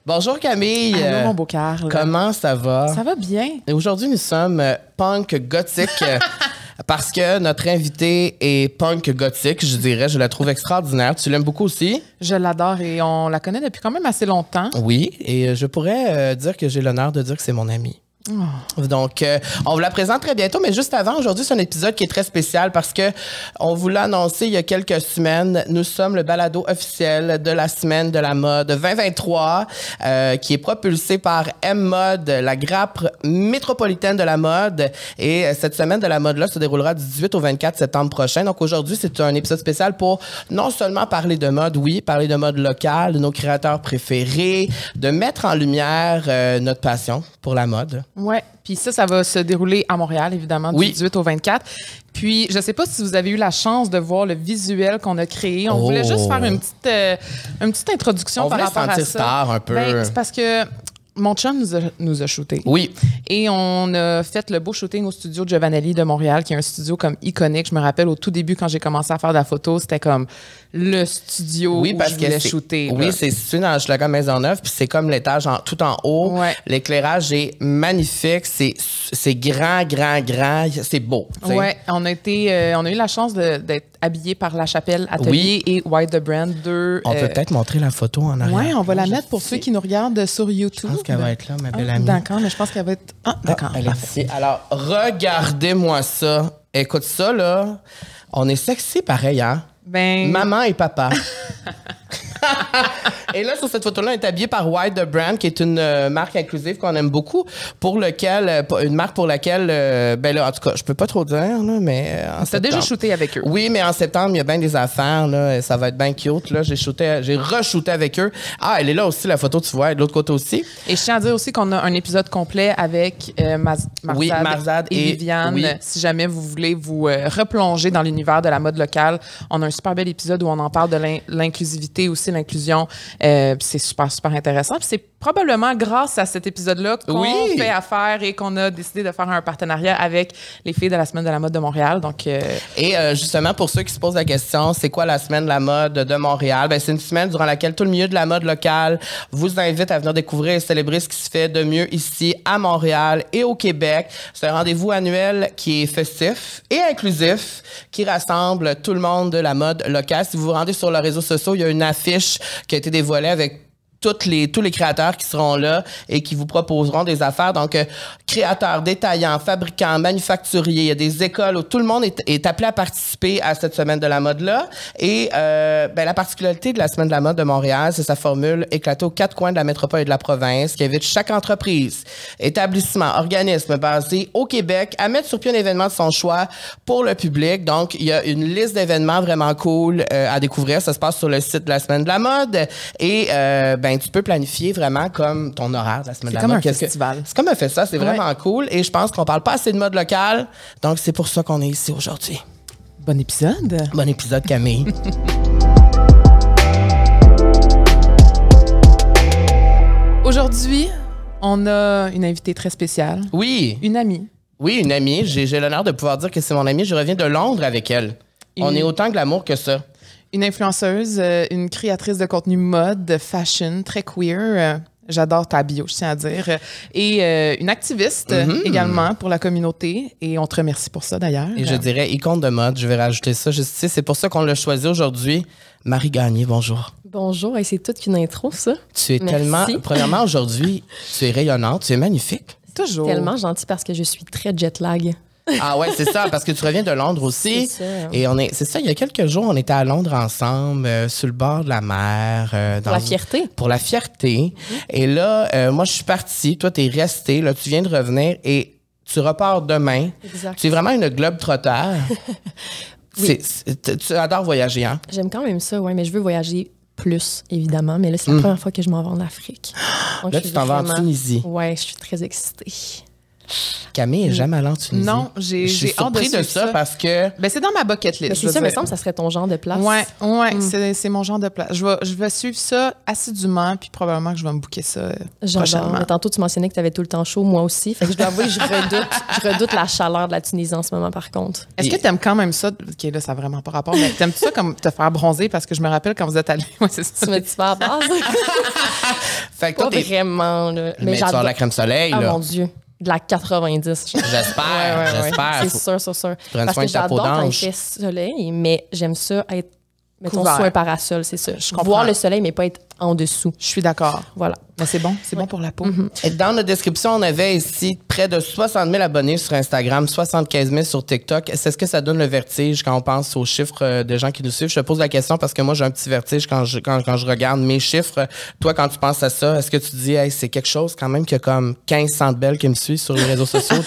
Bonjour Camille. Allô, mon beau Carl. Comment ça va? Ça va bien. Et aujourd'hui, nous sommes punk gothique parce que notre invitée est punk gothique, je dirais. Je la trouve extraordinaire. Tu l'aimes beaucoup aussi? Je l'adore et on la connaît depuis quand même assez longtemps. Oui, et je pourrais dire que j'ai l'honneur de dire que c'est mon amie. Oh. Donc, on vous la présente très bientôt, mais juste avant, aujourd'hui, c'est un épisode qui est très spécial parce que on vous l'a annoncé il y a quelques semaines. Nous sommes le balado officiel de la semaine de la mode 2023 qui est propulsé par M-Mode, la grappe métropolitaine de la mode. Et cette semaine de la mode-là se déroulera du 18 au 24 septembre prochain. Donc, aujourd'hui, c'est un épisode spécial pour non seulement parler de mode, oui, parler de mode locale, de nos créateurs préférés, de mettre en lumière notre passion pour la mode. Ouais, puis ça va se dérouler à Montréal, évidemment, du 18 au 24. Puis, je sais pas si vous avez eu la chance de voir le visuel qu'on a créé. On voulait juste faire une petite introduction par rapport à ça. On voulait sentir star un peu. Ben, c'est parce que mon chum nous a shooté. Oui. Et on a fait le beau shooting au studio Giovanelli de Montréal, qui est un studio comme iconique. Je me rappelle au tout début, quand j'ai commencé à faire de la photo, c'était comme le studio où je voulais shooter. Oui, c'est situé dans Hochelaga Maisonneuve, puis c'est comme l'étage tout en haut. Ouais. L'éclairage est magnifique, c'est grand, c'est beau. Oui, on a eu la chance d'être habillés par La Chapelle Atelier et White the Brand. On peut peut-être montrer la photo en arrière. Oui, on va la mettre pour ceux qui nous regardent sur YouTube. Je pense qu'elle va être là, ma belle amie. D'accord, mais je pense qu'elle va être... Ah, d'accord. Elle est ici. Alors, regardez-moi ça. Écoute ça, là. On est sexy pareil, hein? Ben... Maman et papa. Et là, sur cette photo-là, on est habillé par White the Brand, qui est une marque inclusive qu'on aime beaucoup, une marque pour laquelle, ben là, en tout cas, je peux pas trop dire, là, mais t'as déjà shooté avec eux? Oui, mais en septembre, il y a bien des affaires, là, ça va être bien cute, là. J'ai re-shooté avec eux. Ah, elle est là aussi, la photo, tu vois, de l'autre côté aussi. Et je tiens à dire aussi qu'on a un épisode complet avec Marzad et Viviane. Oui. Si jamais vous voulez vous replonger dans l'univers de la mode locale, on a un super bel épisode où on en parle de l'inclusivité aussi, l'inclusion. C'est super intéressant. Puis c'est probablement grâce à cet épisode-là qu'on fait affaire et qu'on a décidé de faire un partenariat avec les filles de la Semaine de la mode de Montréal. Donc, Et justement, pour ceux qui se posent la question, c'est quoi la Semaine de la mode de Montréal? Ben, c'est une semaine durant laquelle tout le milieu de la mode locale vous invite à venir découvrir et célébrer ce qui se fait de mieux ici à Montréal et au Québec. C'est un rendez-vous annuel qui est festif et inclusif, qui rassemble tout le monde de la mode locale. Si vous vous rendez sur les réseaux sociaux, il y a une affiche qui a été dévoilée avec tous les créateurs qui seront là et qui vous proposeront des affaires. Donc, créateurs, détaillants, fabricants, manufacturiers, il y a des écoles où tout le monde est appelé à participer à cette semaine de la mode-là. Et la particularité de la Semaine de la mode de Montréal, c'est sa formule éclatée aux quatre coins de la métropole et de la province, qui invite chaque entreprise, établissement, organisme basé au Québec à mettre sur pied un événement de son choix pour le public. Donc, il y a une liste d'événements vraiment cool à découvrir. Ça se passe sur le site de la Semaine de la mode. Et tu peux planifier vraiment comme ton horaire de la Semaine de la mode. C'est comme un festival. C'est comme un festival, c'est vraiment cool. Et je pense qu'on parle pas assez de mode locale. Donc, c'est pour ça qu'on est ici aujourd'hui. Bon épisode. Bon épisode, Camille. Aujourd'hui, on a une invitée très spéciale. Oui. Une amie. Oui, une amie. J'ai l'honneur de pouvoir dire que c'est mon amie. Je reviens de Londres avec elle. On est autant glamour que ça. Une influenceuse, une créatrice de contenu mode, de fashion, très queer. J'adore ta bio, je tiens à dire. Et une activiste également pour la communauté. Et on te remercie pour ça, d'ailleurs. Et je dirais icône de mode, je vais rajouter ça. C'est pour ça qu'on l'a choisi aujourd'hui. Marie Gagné, bonjour. Bonjour, et c'est toute qu'une intro, ça. Tu es tellement... Premièrement, aujourd'hui, tu es rayonnante, tu es magnifique. Toujours. Tellement gentille parce que je suis très jet-lag. Ah ouais, c'est ça, parce que tu reviens de Londres aussi. C'est ça. Et c'est ça, il y a quelques jours, on était à Londres ensemble, sur le bord de la mer. Pour la fierté. Pour la fierté. Et là, moi, je suis partie, toi, t'es restée, là, tu viens de revenir et tu repars demain. Exact. Tu es vraiment une globe-trotteur. Oui. Tu adores voyager, hein? J'aime quand même ça, oui, mais je veux voyager plus, évidemment. Mais là, c'est la première fois que je m'en vais en Afrique. Donc, là, tu t'en vas en Tunisie. Oui, je suis très excitée. Camille est jamais allée en Tunisie. Non, j'ai surpris de ça parce que... Ben, c'est dans ma bucket list. C'est ça, me semble que ça serait ton genre de place. Ouais, c'est mon genre de place. Je vais suivre ça assidûment, puis probablement que je vais me booker ça prochainement. Mais tantôt, tu mentionnais que tu avais tout le temps chaud, moi aussi. Fait que je dois avouer, je redoute la chaleur de la Tunisie en ce moment, par contre. Est-ce que tu aimes quand même ça? OK, là, ça n'a vraiment pas rapport, mais t'aimes-tu ça comme te faire bronzer? Parce que je me rappelle quand vous êtes allés... Ouais, c'est ça. Tu me dis pas à base? Fait que toi, pas vraiment, là. Mais tu as la crème soleil, là. Oh mon Dieu. De la 90. J'espère. C'est sûr. Parce que j'adore quand il fait soleil, mais j'aime ça être, mettons, sous un parasol, c'est ça. Voir le soleil, mais pas être en dessous. Je suis d'accord. Voilà. Mais c'est bon pour la peau. Et dans notre description, on avait ici près de 60 000 abonnés sur Instagram, 75 000 sur TikTok. Est-ce que ça donne le vertige quand on pense aux chiffres de gens qui nous suivent? Je te pose la question parce que moi, j'ai un petit vertige quand je regarde mes chiffres. Toi, quand tu penses à ça, est-ce que tu te dis, hey, c'est quelque chose quand même qu'il y a comme 1500 belles qui me suivent sur les réseaux sociaux?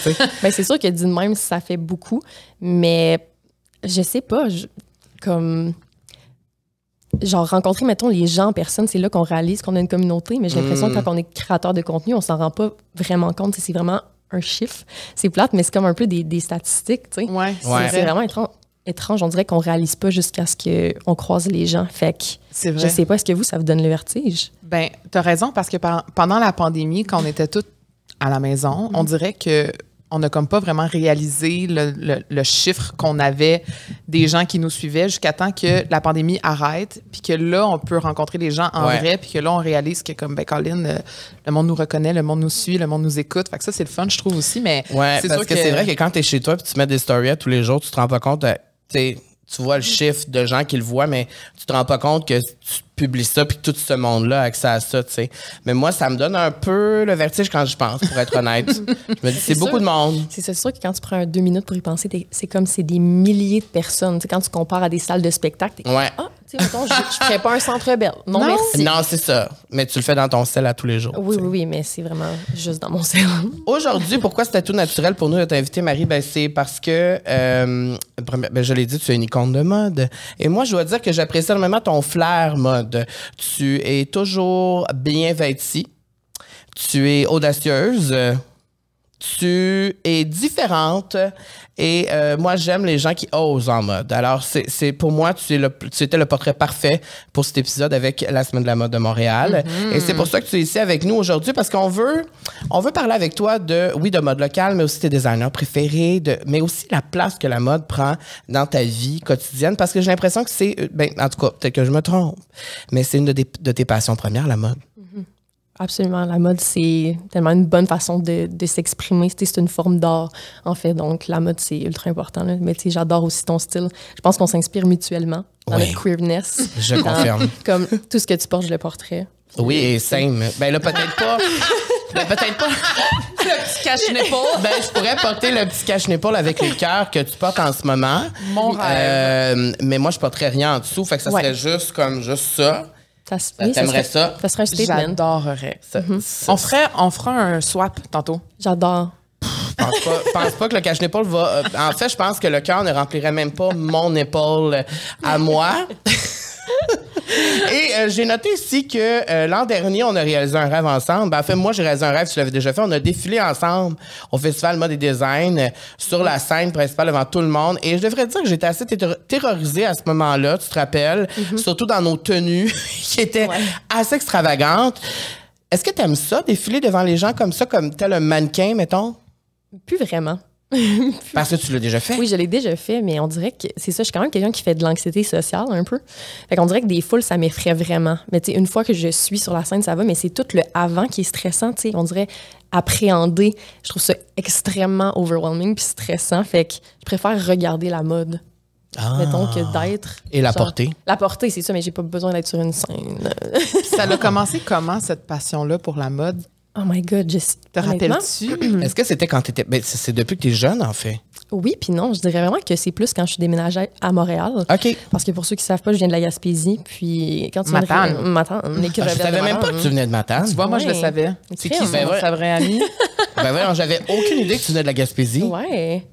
Ben, c'est sûr que dit de même, ça fait beaucoup, mais je sais pas, comme... Genre, rencontrer, mettons, les gens en personne, c'est là qu'on réalise qu'on a une communauté, mais j'ai l'impression que quand on est créateur de contenu, on s'en rend pas vraiment compte. C'est vraiment un chiffre. C'est plate, mais c'est comme un peu des statistiques, tu sais. Ouais. C'est vraiment étrange. On dirait qu'on réalise pas jusqu'à ce qu'on croise les gens. Fait que, c'est vrai. Je sais pas, est-ce que ça vous donne le vertige? Ben, t'as raison, parce que pendant la pandémie, quand on était tous à la maison, on dirait que on n'a comme pas vraiment réalisé le chiffre qu'on avait des gens qui nous suivaient jusqu'à temps que la pandémie arrête, puis que là, on peut rencontrer les gens en vrai, puis que là, on réalise que comme, ben Colin, le monde nous reconnaît, le monde nous suit, le monde nous écoute. Fait que ça, c'est le fun, je trouve aussi, mais c'est parce sûr que c'est vrai que quand t'es chez toi puis tu mets des stories tous les jours, tu te rends pas compte, tu vois le chiffre de gens qui le voient, mais tu te rends pas compte que tu publies ça puis que tout ce monde-là a accès à ça, tu sais. Mais moi, ça me donne un peu le vertige quand je pense, pour être honnête. Je me dis, c'est beaucoup de monde. C'est sûr que quand tu prends 2 minutes pour y penser, c'est comme c'est des milliers de personnes. T'sais, quand tu compares à des salles de spectacle, mettons, je ferais pas un Centre Bell. Non, merci. Non, c'est ça. Mais tu le fais dans ton sel à tous les jours. Oui, mais c'est vraiment juste dans mon sel. Aujourd'hui, pourquoi c'était tout naturel pour nous de t'inviter, Marie? Ben, c'est parce que, je l'ai dit, tu es une icône de mode. Et moi, je dois dire que j'apprécie énormément ton flair mode. Tu es toujours bien vêtie. Tu es audacieuse. Tu es différente et moi, j'aime les gens qui osent en mode. Alors, c'est pour moi, tu étais le portrait parfait pour cet épisode avec la Semaine de la mode de Montréal. Et c'est pour ça que tu es ici avec nous aujourd'hui parce qu'on veut parler avec toi de mode locale, mais aussi tes designers préférés, mais aussi la place que la mode prend dans ta vie quotidienne parce que j'ai l'impression que c'est, en tout cas, peut-être que je me trompe, mais c'est une de tes passions premières, la mode. Absolument. La mode, c'est tellement une bonne façon de s'exprimer. C'est une forme d'art, en fait. Donc, la mode, c'est ultra important. Là. Mais j'adore aussi ton style. Je pense qu'on s'inspire mutuellement dans notre queerness. Je confirme. Comme tout ce que tu portes, je le porterais. Oui, et same. Ben là, peut-être pas. Le petit cache-nipple. Ben, je pourrais porter le petit cache-nipple avec les cœurs que tu portes en ce moment. Mon rêve. Mais moi, je porterais rien en dessous. Fait que ça serait juste ça. T'aimerais ça? Ça serait un statement. J'adorerais. On fera un swap tantôt. J'adore. Pense pas que le cache-épaule va... en fait, je pense que le cœur ne remplirait même pas mon épaule à moi. Et j'ai noté ici que l'an dernier, on a réalisé un rêve ensemble. En fait, moi, j'ai réalisé un rêve, tu l'avais déjà fait. On a défilé ensemble au Festival Mode et Design sur la scène principale devant tout le monde. Et je devrais dire que j'étais assez terrorisée à ce moment-là, tu te rappelles, surtout dans nos tenues qui étaient assez extravagantes. Est-ce que tu aimes ça, défiler devant les gens comme ça, comme tel un mannequin, mettons? Plus vraiment. Parce que tu l'as déjà fait? Oui, je l'ai déjà fait, mais on dirait que c'est ça, je suis quand même quelqu'un qui fait de l'anxiété sociale un peu. Fait qu'on dirait que des foules, ça m'effraie vraiment. Mais tu sais, une fois que je suis sur la scène, ça va, mais c'est tout le avant qui est stressant, tu sais. On dirait appréhender. Je trouve ça extrêmement overwhelming puis stressant. Fait que je préfère regarder la mode. Mettons que d'être... Et la porter. La porter, c'est ça, mais j'ai pas besoin d'être sur une scène. Ça a commencé comment, cette passion-là pour la mode? Oh my God, te rappelles-tu? Est-ce que c'était quand t'étais... Ben, c'est depuis que t'es jeune, en fait. Oui, puis non. Je dirais vraiment que c'est plus quand je suis déménagée à Montréal. OK. Parce que pour ceux qui ne savent pas, je viens de la Gaspésie. Puis quand tu Matane. Je savais même pas que tu venais de Matane. Tu vois, moi, je le savais. C'est qui, sa vraie amie? Ben ouais, j'avais aucune idée que tu venais de la Gaspésie. Ouais.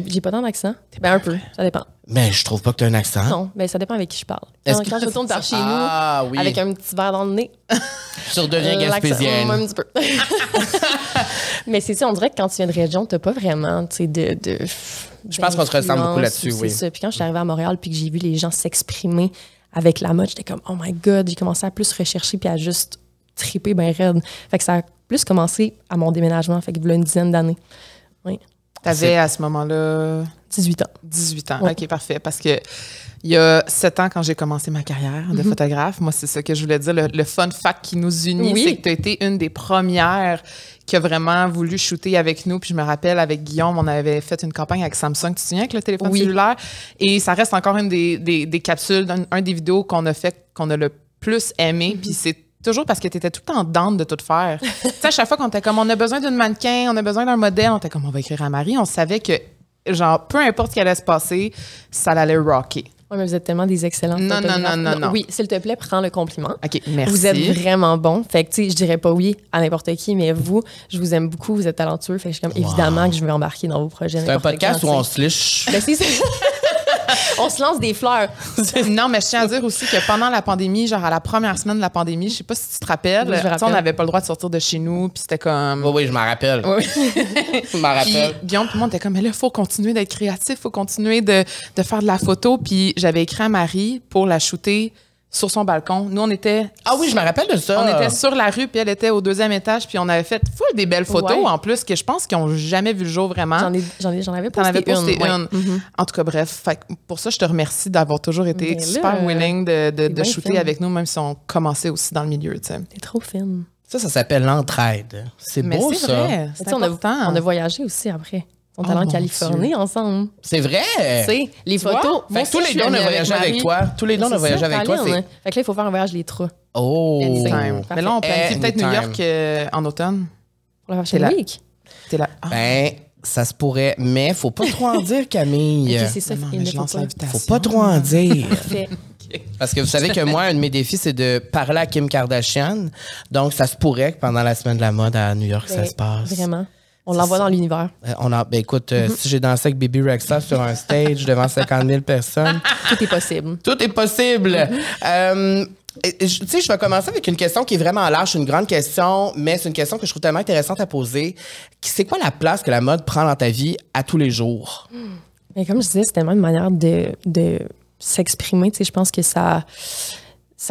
J'ai pas tant d'accent. Ben un peu, ça dépend. Mais je trouve pas que tu as un accent. Non, mais ça dépend avec qui je parle. Quand je retourne par chez nous, avec un petit verre dans le nez, tu redeviens gaspésienne. Un petit peu. Mais c'est ça, on dirait que quand tu viens de région, t'as pas vraiment, tu sais, Je pense qu'on se ressemble beaucoup là-dessus, oui. C'est ça. Puis quand je suis arrivée à Montréal puis que j'ai vu les gens s'exprimer avec la mode, j'étais comme, oh my God, j'ai commencé à plus rechercher puis à juste triper ben raide. Fait que ça a plus commencé à mon déménagement, fait que il y a une dizaine d'années. Oui. T'avais à ce moment-là... 18 ans. 18 ans, ouais. OK, parfait. Parce que il y a 7 ans, quand j'ai commencé ma carrière de photographe, moi, c'est ça que je voulais dire. Le fun fact qui nous unit, c'est que tu as été une des premières qui a vraiment voulu shooter avec nous. Puis je me rappelle, avec Guillaume, on avait fait une campagne avec Samsung, tu te souviens, avec le téléphone cellulaire? Et ça reste encore une des capsules, un des vidéos qu'on a fait, qu'on a le plus aimé. Puis c'est toujours parce que tu étais tout le temps down de tout faire. Tu sais, à chaque fois qu'on était comme, on a besoin d'une mannequin, on a besoin d'un modèle, on était comme, on va écrire à Marie. On savait que, genre, peu importe ce qui allait se passer, ça allait rocker. Oui, mais vous êtes tellement des excellents photographes. Non. Oui, s'il te plaît, prends le compliment. OK, merci. Vous êtes vraiment bon. Fait que, tu sais, je dirais pas oui à n'importe qui, mais vous, je vous aime beaucoup, vous êtes talentueux. Fait que je suis comme, évidemment que je vais embarquer dans vos projets. C'est un podcast où on se liche. Ben, c'est ça. On se lance des fleurs. Non, mais je tiens à dire aussi que pendant la pandémie, genre à la première semaine de la pandémie, je sais pas si tu te rappelles, on n'avait pas le droit de sortir de chez nous, puis c'était comme... Oui, je m'en rappelle. Oui. Je m'en rappelle. Puis Guillaume, tout le monde était comme, mais là, il faut continuer d'être créatif, il faut continuer de faire de la photo. Puis j'avais écrit à Marie pour la shooter sur son balcon. Nous, on était... Ah oui, je me rappelle de ça. On était sur la rue, puis elle était au 2e étage, puis on avait fait full des belles photos, en plus, que je pense qu'ils n'ont jamais vu le jour vraiment. J'en avais T'en avais posté une. Mm-hmm. En tout cas, bref. Fait que pour ça, je te remercie d'avoir toujours été super willing de shooter avec nous, même si on commençait aussi dans le milieu, tu sais. T'es trop fine. Ça s'appelle l'entraide. C'est beau, c'est ça. Vrai, c'est important. On a voyagé aussi après. On est allé en Californie ensemble. C'est vrai? C'est les photos. Fait que tous les deux, on a voyagé avec toi. Tous les deux, on a voyagé avec toi. Fait que là, il faut faire un voyage les trois. Oh! Mais là, on planifie peut-être New York en automne. Pour la Fashion Week. T'es là. Ben, ça se pourrait, mais faut pas trop en dire, Camille. Okay, c'est ça. Faut pas trop en dire. Parce que vous savez que moi, un de mes défis, c'est de parler à Kim Kardashian. Donc, ça se pourrait que pendant la semaine de la mode à New York, ça se passe. Vraiment. On l'envoie dans l'univers. Écoute, si j'ai dansé avec Baby Rexha sur un stage devant 50 000 personnes... Tout est possible. Tout est possible. Tu sais, je vais commencer avec une question qui est vraiment large, une grande question, mais c'est une question que je trouve tellement intéressante à poser. C'est quoi la place que la mode prend dans ta vie à tous les jours? Mais comme je disais, c'est tellement une manière de s'exprimer. Tu sais, je pense que ça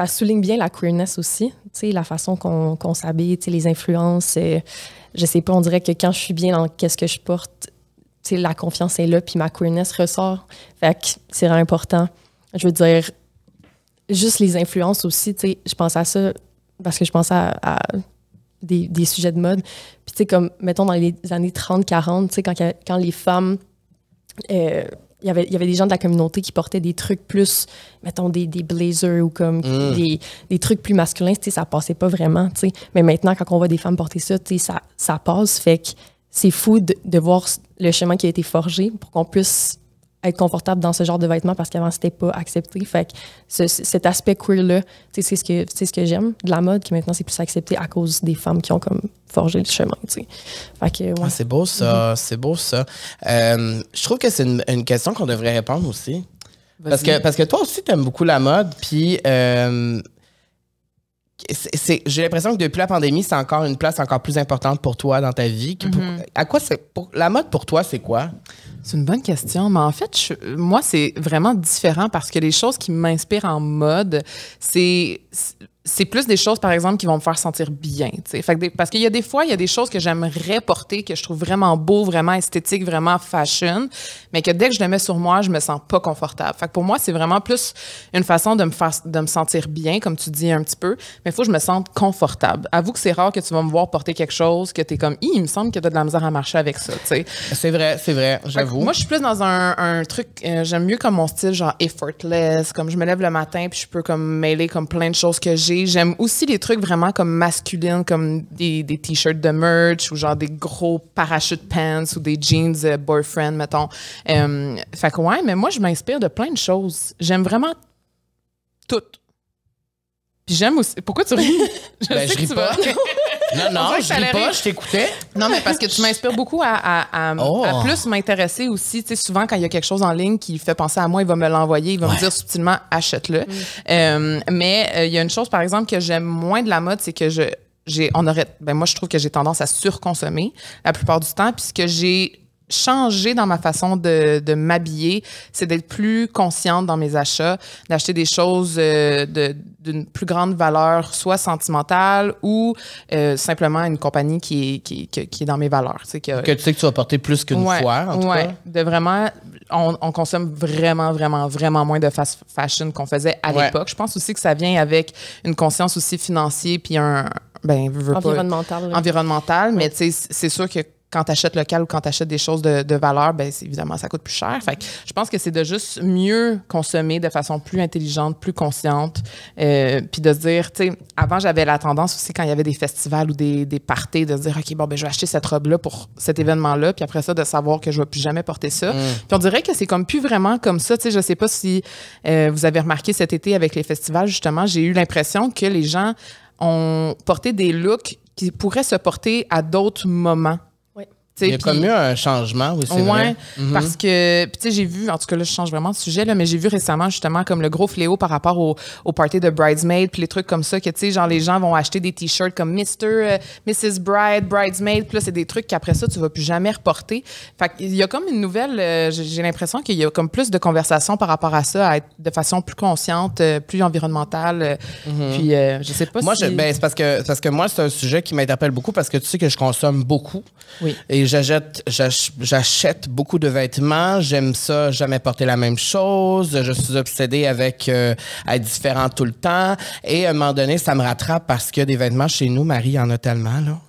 souligne bien la queerness aussi. Tu sais, la façon qu'on s'habille, tu sais, les influences... je sais pas, on dirait que quand je suis bien dans qu'est-ce que je porte, tu sais, la confiance est là, puis ma queerness ressort. Fait que c'est vraiment important. Je veux dire, juste les influences aussi, tu sais, je pense à ça parce que je pense à des sujets de mode. Puis tu sais, comme, mettons, dans les années 30-40, tu sais, quand les femmes... Il y avait des gens de la communauté qui portaient des trucs plus, mettons, des blazers ou comme des trucs plus masculins, tu sais, ça passait pas vraiment, tu sais. Mais maintenant, quand on voit des femmes porter ça, tu sais, ça passe. Fait que c'est fou de voir le chemin qui a été forgé pour qu'on puisse être confortable dans ce genre de vêtements parce qu'avant, c'était pas accepté. Fait que cet aspect queer-là, tu sais, c'est ce que j'aime de la mode, qui maintenant, c'est plus accepté à cause des femmes qui ont comme forgé le chemin, tu sais. Fait que, ouais. C'est beau, ça. C'est beau, ça. Je trouve que c'est une question qu'on devrait répondre aussi. Parce que toi aussi, t'aimes beaucoup la mode, puis... j'ai l'impression que depuis la pandémie, c'est encore une place encore plus importante pour toi dans ta vie. La mode pour toi, c'est quoi? C'est une bonne question, mais en fait, moi, c'est vraiment différent parce que les choses qui m'inspirent en mode, c'est plus des choses, par exemple, qui vont me faire sentir bien. Parce qu'il y a des fois, il y a des choses que j'aimerais porter, que je trouve vraiment beau, vraiment esthétique, vraiment fashion, mais que dès que je le mets sur moi, je me sens pas confortable. Fait que pour moi, c'est vraiment plus une façon de me sentir bien, comme tu dis un petit peu, mais il faut que je me sente confortable. Avoue que c'est rare que tu vas me voir porter quelque chose que t'es comme, il me semble que t'as de la misère à marcher avec ça, tu sais. C'est vrai, j'avoue. Moi, je suis plus dans un truc, j'aime mieux comme mon style, genre effortless, comme je me lève le matin puis je peux comme mêler comme plein de choses que j'ai. J'aime aussi les trucs vraiment comme masculines, comme des t-shirts de merch ou genre des gros parachute pants ou des jeans boyfriend, mettons. Fait que ouais, mais moi, je m'inspire de plein de choses. J'aime vraiment tout. Puis j'aime aussi... Pourquoi tu ris? Je ris pas. Non, je ris pas, je t'écoutais. Non, mais parce que tu m'inspires beaucoup à plus m'intéresser aussi. Tu sais, souvent, quand il y a quelque chose en ligne qui fait penser à moi, il va me l'envoyer, il va me dire subtilement, achète-le. Mais il y a une chose, par exemple, que j'aime moins de la mode, c'est que moi, je trouve que j'ai tendance à surconsommer la plupart du temps. Puis ce que j'ai changé dans ma façon de m'habiller, c'est d'être plus consciente dans mes achats, d'acheter des choses d'une plus grande valeur, soit sentimentale ou simplement une compagnie qui est dans mes valeurs. Que tu sais que tu vas porter plus qu'une fois, en tout cas. De vraiment, on consomme vraiment, vraiment, vraiment moins de fast fashion qu'on faisait à l'époque. Je pense aussi que ça vient avec une conscience aussi financière puis environnemental, mais tu sais, c'est sûr que quand tu achètes local ou quand tu achètes des choses de valeur, ben évidemment, ça coûte plus cher. Fait que je pense que c'est de juste mieux consommer de façon plus intelligente, plus consciente. Puis de se dire, tu sais, avant, j'avais la tendance aussi quand il y avait des festivals ou des parties, de se dire, OK, bon, ben je vais acheter cette robe-là pour cet événement-là. Puis après ça, de savoir que je ne vais plus jamais porter ça. Puis on dirait que c'est comme plus vraiment comme ça. Tu sais, je sais pas si vous avez remarqué cet été avec les festivals, justement, j'ai eu l'impression que les gens ont porté des looks qui pourraient se porter à d'autres moments. Il y a comme eu un changement, oui, c'est vrai. Parce que, tu sais, j'ai vu, en tout cas, là, je change vraiment de sujet, là, mais j'ai vu récemment, justement, comme le gros fléau par rapport au party de Bridesmaid, puis les trucs comme ça, que, tu sais, genre, les gens vont acheter des T-shirts comme Mr., Mrs. Bride, Bridesmaid, puis là, c'est des trucs qu'après ça, tu vas plus jamais reporter. Fait qu'il y a comme une nouvelle, j'ai l'impression qu'il y a comme plus de conversations par rapport à ça, à être de façon plus consciente, plus environnementale. Puis, je sais pas moi, c'est parce que moi, c'est un sujet qui m'interpelle beaucoup parce que tu sais que je consomme beaucoup. Oui. Et j'achète beaucoup de vêtements. J'aime ça, jamais porter la même chose. Je suis obsédée avec être différent tout le temps. Et à un moment donné, ça me rattrape parce que des vêtements chez nous, Marie, il y en a tellement, là.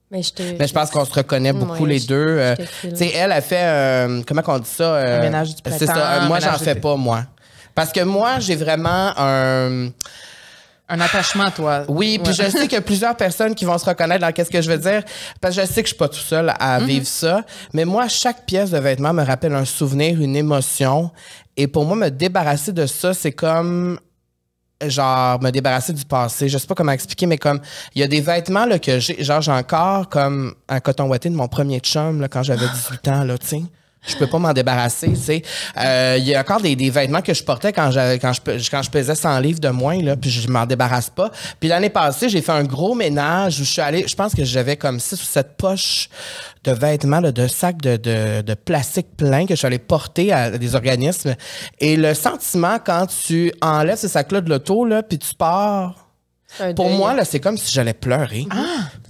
Mais je pense qu'on se reconnaît beaucoup les deux. Tu sais, elle a fait, comment on dit ça? Un ménage du printemps. C'est ça. Moi, j'en fais pas, moi. Parce que moi, j'ai vraiment un attachement à toi. Oui, puis je sais qu'il y a plusieurs personnes qui vont se reconnaître dans qu'est-ce que je veux dire, parce que je sais que je suis pas tout seul à vivre ça. Mais moi, chaque pièce de vêtement me rappelle un souvenir, une émotion. Et pour moi, me débarrasser de ça, c'est comme genre me débarrasser du passé. Je sais pas comment expliquer, mais comme il y a des vêtements là que j'ai encore comme un coton ouaté de mon premier chum là, quand j'avais 18 ans là, tu sais. Je peux pas m'en débarrasser, tu sais. Il y a encore des vêtements que je portais quand je pesais 100 livres de moins, là, puis je m'en débarrasse pas. Puis l'année passée, j'ai fait un gros ménage où je suis allée, je pense que j'avais comme 6 ou 7 poches de vêtements, là, de sacs de plastique plein que je suis allée porter à des organismes. Et le sentiment quand tu enlèves ces sacs-là de l'auto, là, puis tu pars... Pour moi, là, c'est comme si j'allais pleurer.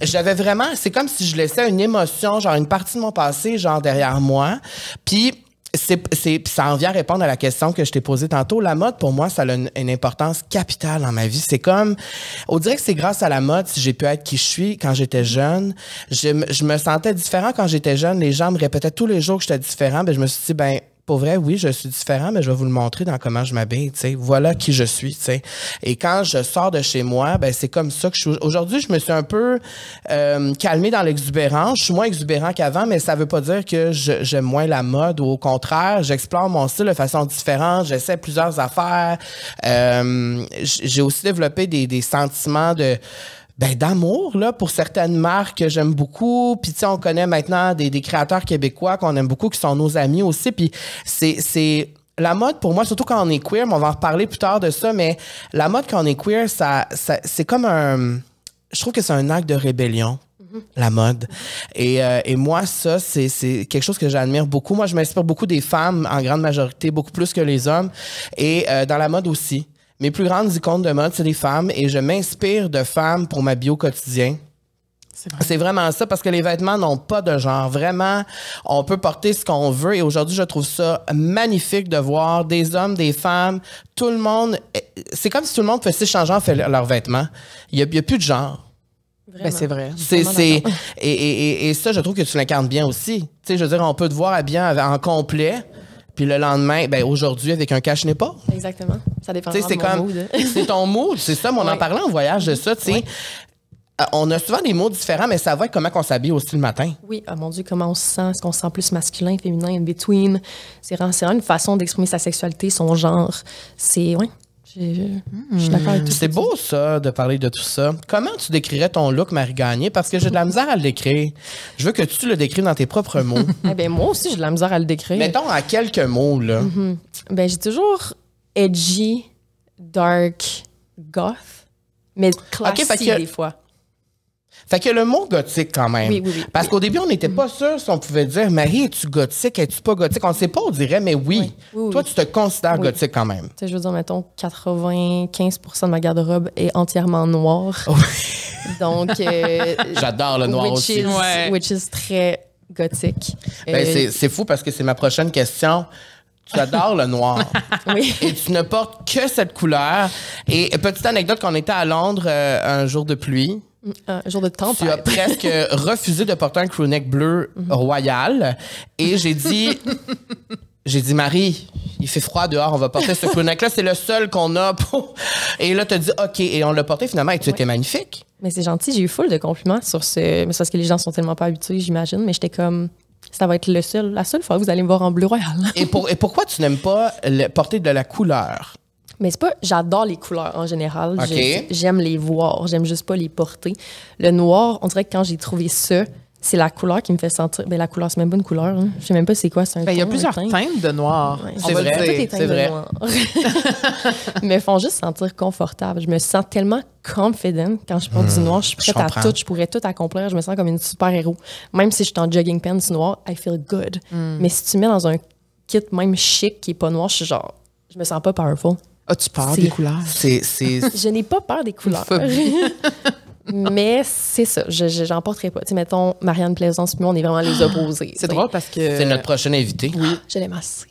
J'avais vraiment... C'est comme si je laissais une émotion, genre une partie de mon passé, genre derrière moi. Puis ça en vient répondre à la question que je t'ai posée tantôt. La mode, pour moi, ça a une importance capitale dans ma vie. C'est comme... On dirait que c'est grâce à la mode si j'ai pu être qui je suis quand j'étais jeune. Je me sentais différent quand j'étais jeune. Les gens me répétaient tous les jours que j'étais différent. Ben, je me suis dit, ben... Pour vrai, oui, je suis différent, mais je vais vous le montrer dans comment je m'habille, tu sais. Voilà qui je suis, tu sais. Et quand je sors de chez moi, ben c'est comme ça que je suis. Aujourd'hui, je me suis un peu calmée dans l'exubérance. Je suis moins exubérant qu'avant, mais ça veut pas dire que j'aime moins la mode ou au contraire, j'explore mon style de façon différente. J'essaie plusieurs affaires. J'ai aussi développé des sentiments d'amour là pour certaines marques que j'aime beaucoup, puis tu sais on connaît maintenant des créateurs québécois qu'on aime beaucoup qui sont nos amis aussi, puis c'est la mode pour moi, surtout quand on est queer, mais on va en reparler plus tard de ça, mais la mode quand on est queer, ça c'est comme je trouve que c'est un acte de rébellion. La mode. Et moi, ça, c'est quelque chose que j'admire beaucoup. Moi, je m'inspire beaucoup des femmes, en grande majorité, beaucoup plus que les hommes. Et dans la mode aussi. Mes plus grandes icônes de mode, c'est des femmes et je m'inspire de femmes pour m'habiller au quotidien. C'est vraiment ça, parce que les vêtements n'ont pas de genre. Vraiment, on peut porter ce qu'on veut et aujourd'hui, je trouve ça magnifique de voir des hommes, des femmes, tout le monde. C'est comme si tout le monde faisait changer leurs vêtements. Il y a plus de genre. Ben, c'est vrai. Et ça, je trouve que tu l'incarnes bien aussi. Tu sais, je veux dire, on peut te voir habillé en complet. Puis le lendemain, ben aujourd'hui, avec un cache-n'est-pas. Exactement. Ça dépend de mon mood. C'est ton mood, c'est ça. Mais on en parlait en voyage de ça, tu sais. On a souvent des mots différents, mais ça va être comment on s'habille aussi le matin. Oui, oh mon Dieu, comment on se sent? Est-ce qu'on se sent plus masculin, féminin, in between? C'est vraiment une façon d'exprimer sa sexualité, son genre. C'est... Ouais. Je suis d'accord avec tout ça. C'est beau, ça, de parler de tout ça. Comment tu décrirais ton look, Marie Gagné? Parce que j'ai de la misère à le décrire. Je veux que tu le décrives dans tes propres mots. Moi aussi, j'ai de la misère à le décrire. Mettons à quelques mots, là. J'ai toujours edgy, dark, goth, mais classique des fois. Fait que le mot gothique, quand même. Oui. Parce qu'au début, on n'était pas sûr si on pouvait dire, Marie, es-tu gothique, es-tu pas gothique? On ne sait pas, on dirait, mais oui. Toi, tu te considères gothique quand même. Tu sais, je veux dire, mettons, 95% de ma garde-robe est entièrement noire. Donc... J'adore le noir aussi. Which is très gothique. Ben, c'est fou parce que c'est ma prochaine question. Tu adores le noir. Oui. Et tu ne portes que cette couleur. Et petite anecdote, quand on était à Londres un jour de pluie, un jour de tempête. Tu as presque refusé de porter un crewneck bleu royal. Et j'ai dit, Marie, il fait froid dehors, on va porter ce crewneck-là. C'est le seul qu'on a pour... Et là, tu as dit, OK. Et on l'a porté finalement et tu étais magnifique. Mais c'est gentil, j'ai eu full de compliments sur ce... Mais c'est parce que les gens sont tellement pas habitués, j'imagine. Mais j'étais comme... Ça va être la seule fois que vous allez me voir en bleu royal. Et pourquoi tu n'aimes pas porter de la couleur? Mais c'est pas... J'adore les couleurs en général. Okay. J'aime les voir. J'aime juste pas les porter. Le noir, on dirait que quand j'ai trouvé ça, c'est la couleur qui me fait sentir... Ben la couleur, c'est même pas une couleur. Hein. Je sais même pas c'est quoi. C'est un il y a plusieurs teintes de noir. Ouais. C'est vrai. Toutes les teintes de noir. Mais font juste sentir confortable. Je me sens tellement confident quand je porte du noir. Je suis prête à tout. Je pourrais tout accomplir. Je me sens comme une super-héros. Même si je suis en jogging pants noir, I feel good. Mais si tu mets dans un kit même chic qui est pas noir, je suis genre... Je me sens pas powerful. As-tu peur des couleurs? Je n'ai pas peur des couleurs. Mais c'est ça, j'en porterai pas. Tu sais, mettons, Marianne Plaisance, puis moi, on est vraiment les opposés. C'est drôle parce que... C'est notre prochaine invitée. Oui. Je l'aime assez.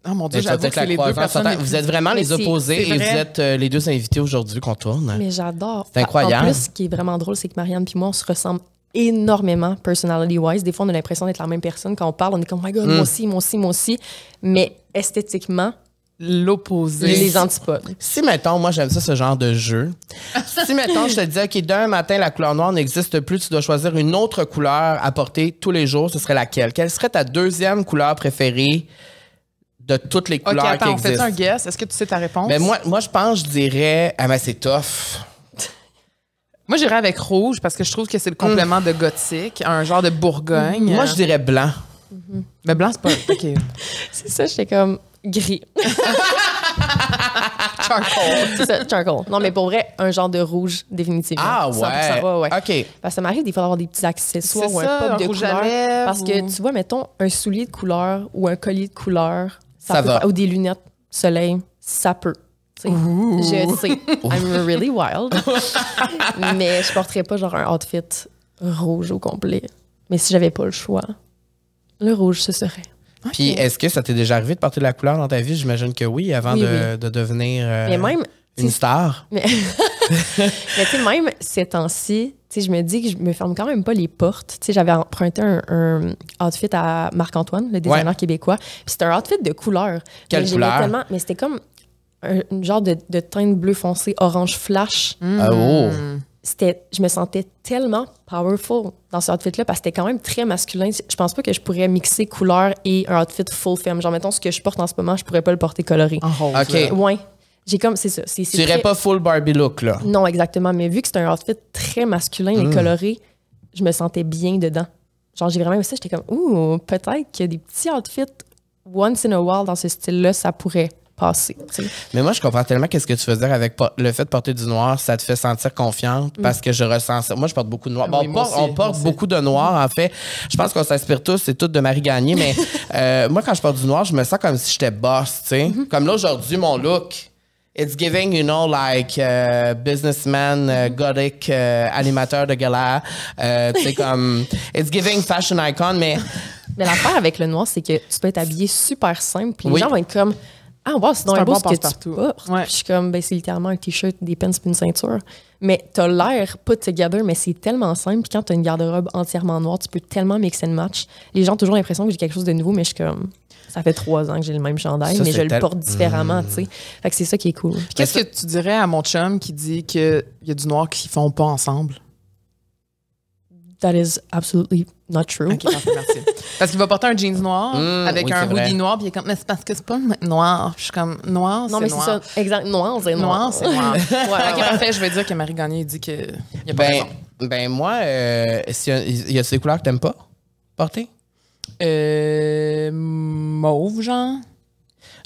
Oh mon Dieu, j'avoue que c'est les deux personnes... Vous êtes vraiment les opposés et vous êtes les deux invités aujourd'hui qu'on tourne. Mais j'adore. C'est incroyable. En plus, ce qui est vraiment drôle, c'est que Marianne puis moi, on se ressemble énormément personality-wise. Des fois, on a l'impression d'être la même personne. Quand on parle, on est comme « Oh my God, moi aussi. » Mais esthétiquement... L'opposé. Les antipodes. Si, mettons, moi, j'aime ça, ce genre de jeu. Si, mettons, je te dis, OK, d'un matin, la couleur noire n'existe plus, tu dois choisir une autre couleur à porter tous les jours, ce serait laquelle? Quelle serait ta deuxième couleur préférée de toutes les couleurs qui existent? On fait un guess. Est-ce que tu sais ta réponse? Ben, moi, je pense, je dirais... Ah, ben, c'est tough. Moi, j'irais avec rouge parce que je trouve que c'est le complément de gothique, un genre de Bourgogne. Moi, je dirais blanc. Mais blanc, c'est pas... OK. C'est ça, j'étais comme... Gris. Charcoal. C'est ça, charcoal. Non, mais pour vrai, un genre de rouge, définitivement. Ah ouais? 100%, ouais. OK. Parce que ça m'arrive des fois d'avoir des petits accessoires C'est ou un ça, pop de rouge à couleur. lèvres Parce que tu vois, mettons, un soulier de couleur ou un collier de couleur, Ça va. ou des lunettes soleil, ça peut. Je sais. I'm really wild. Mais je porterais pas genre un outfit rouge au complet. Mais si j'avais pas le choix, le rouge, ce serait. Puis, est-ce que ça t'est déjà arrivé de porter de la couleur dans ta vie? J'imagine que oui, avant de devenir mais même, une star. Mais tu sais, même ces temps-ci, je me dis que je me ferme quand même pas les portes. Tu sais, j'avais emprunté un outfit à Marc-Antoine, le designer québécois. Puis c'était un outfit de couleur. Quelle couleur? Mais c'était comme un genre de teinte bleu foncé, orange flash. Oh! Je me sentais tellement powerful dans ce outfit-là parce que c'était quand même très masculin. Je pense pas que je pourrais mixer couleur et un outfit full femme. Genre, mettons, ce que je porte en ce moment, je pourrais pas le porter coloré. En rose. OK. Ouais. J'ai comme, c'est ça. Tu irais pas full Barbie look, là? Non, exactement. Mais vu que c'est un outfit très masculin et coloré, je me sentais bien dedans. Genre, j'ai vraiment aimé ça. J'étais comme, ouh, peut-être qu'il y a des petits outfits once in a while dans ce style-là, ça pourrait passer. T'sais. Mais moi, je comprends tellement qu'est-ce que tu veux dire avec le fait de porter du noir, ça te fait sentir confiante parce que je ressens ça. Moi, je porte beaucoup de noir. Bon, Oui, on porte beaucoup de noir, en fait. Je pense qu'on s'inspire tous, c'est tout de Marie Gagné, mais moi, quand je porte du noir, je me sens comme si j'étais boss, tu sais. Comme là, aujourd'hui, mon look, it's giving, you know, like businessman, gothic, animateur de gala. Tu sais, comme, it's giving fashion icon, mais... Mais l'affaire avec le noir, c'est que tu peux être habillé super simple, puis les gens vont être comme... Ah, wow, c'est donc un beau ce que tu portes. Ouais. Puis je suis comme, ben, c'est littéralement un t-shirt, des pants puis une ceinture. Mais t'as l'air put together, mais c'est tellement simple. Puis quand t'as une garde-robe entièrement noire, tu peux tellement mix and match. Les gens ont toujours l'impression que j'ai quelque chose de nouveau, mais je suis comme, ça fait 3 ans que j'ai le même chandail, mais je le porte différemment, tu sais. Fait que c'est ça qui est cool. Puis qu'est-ce que tu dirais à mon chum qui dit qu'il y a du noir qui font pas ensemble? That is absolutely not true. OK, parfait, merci. Parce qu'il va porter un jeans noir avec un hoodie noir, puis il est comme, mais c'est parce que c'est pas noir. Puis je suis comme, noir, c'est noir. Non, mais c'est ça. Exact. Noir, c'est noir. Noir, c'est noir. Ouais, OK, parfait. Je vais dire que Marie Gagné dit qu'il n'y a pas raison. Ben, moi, il y a ces couleurs que t'aimes pas porter? Mauve, genre?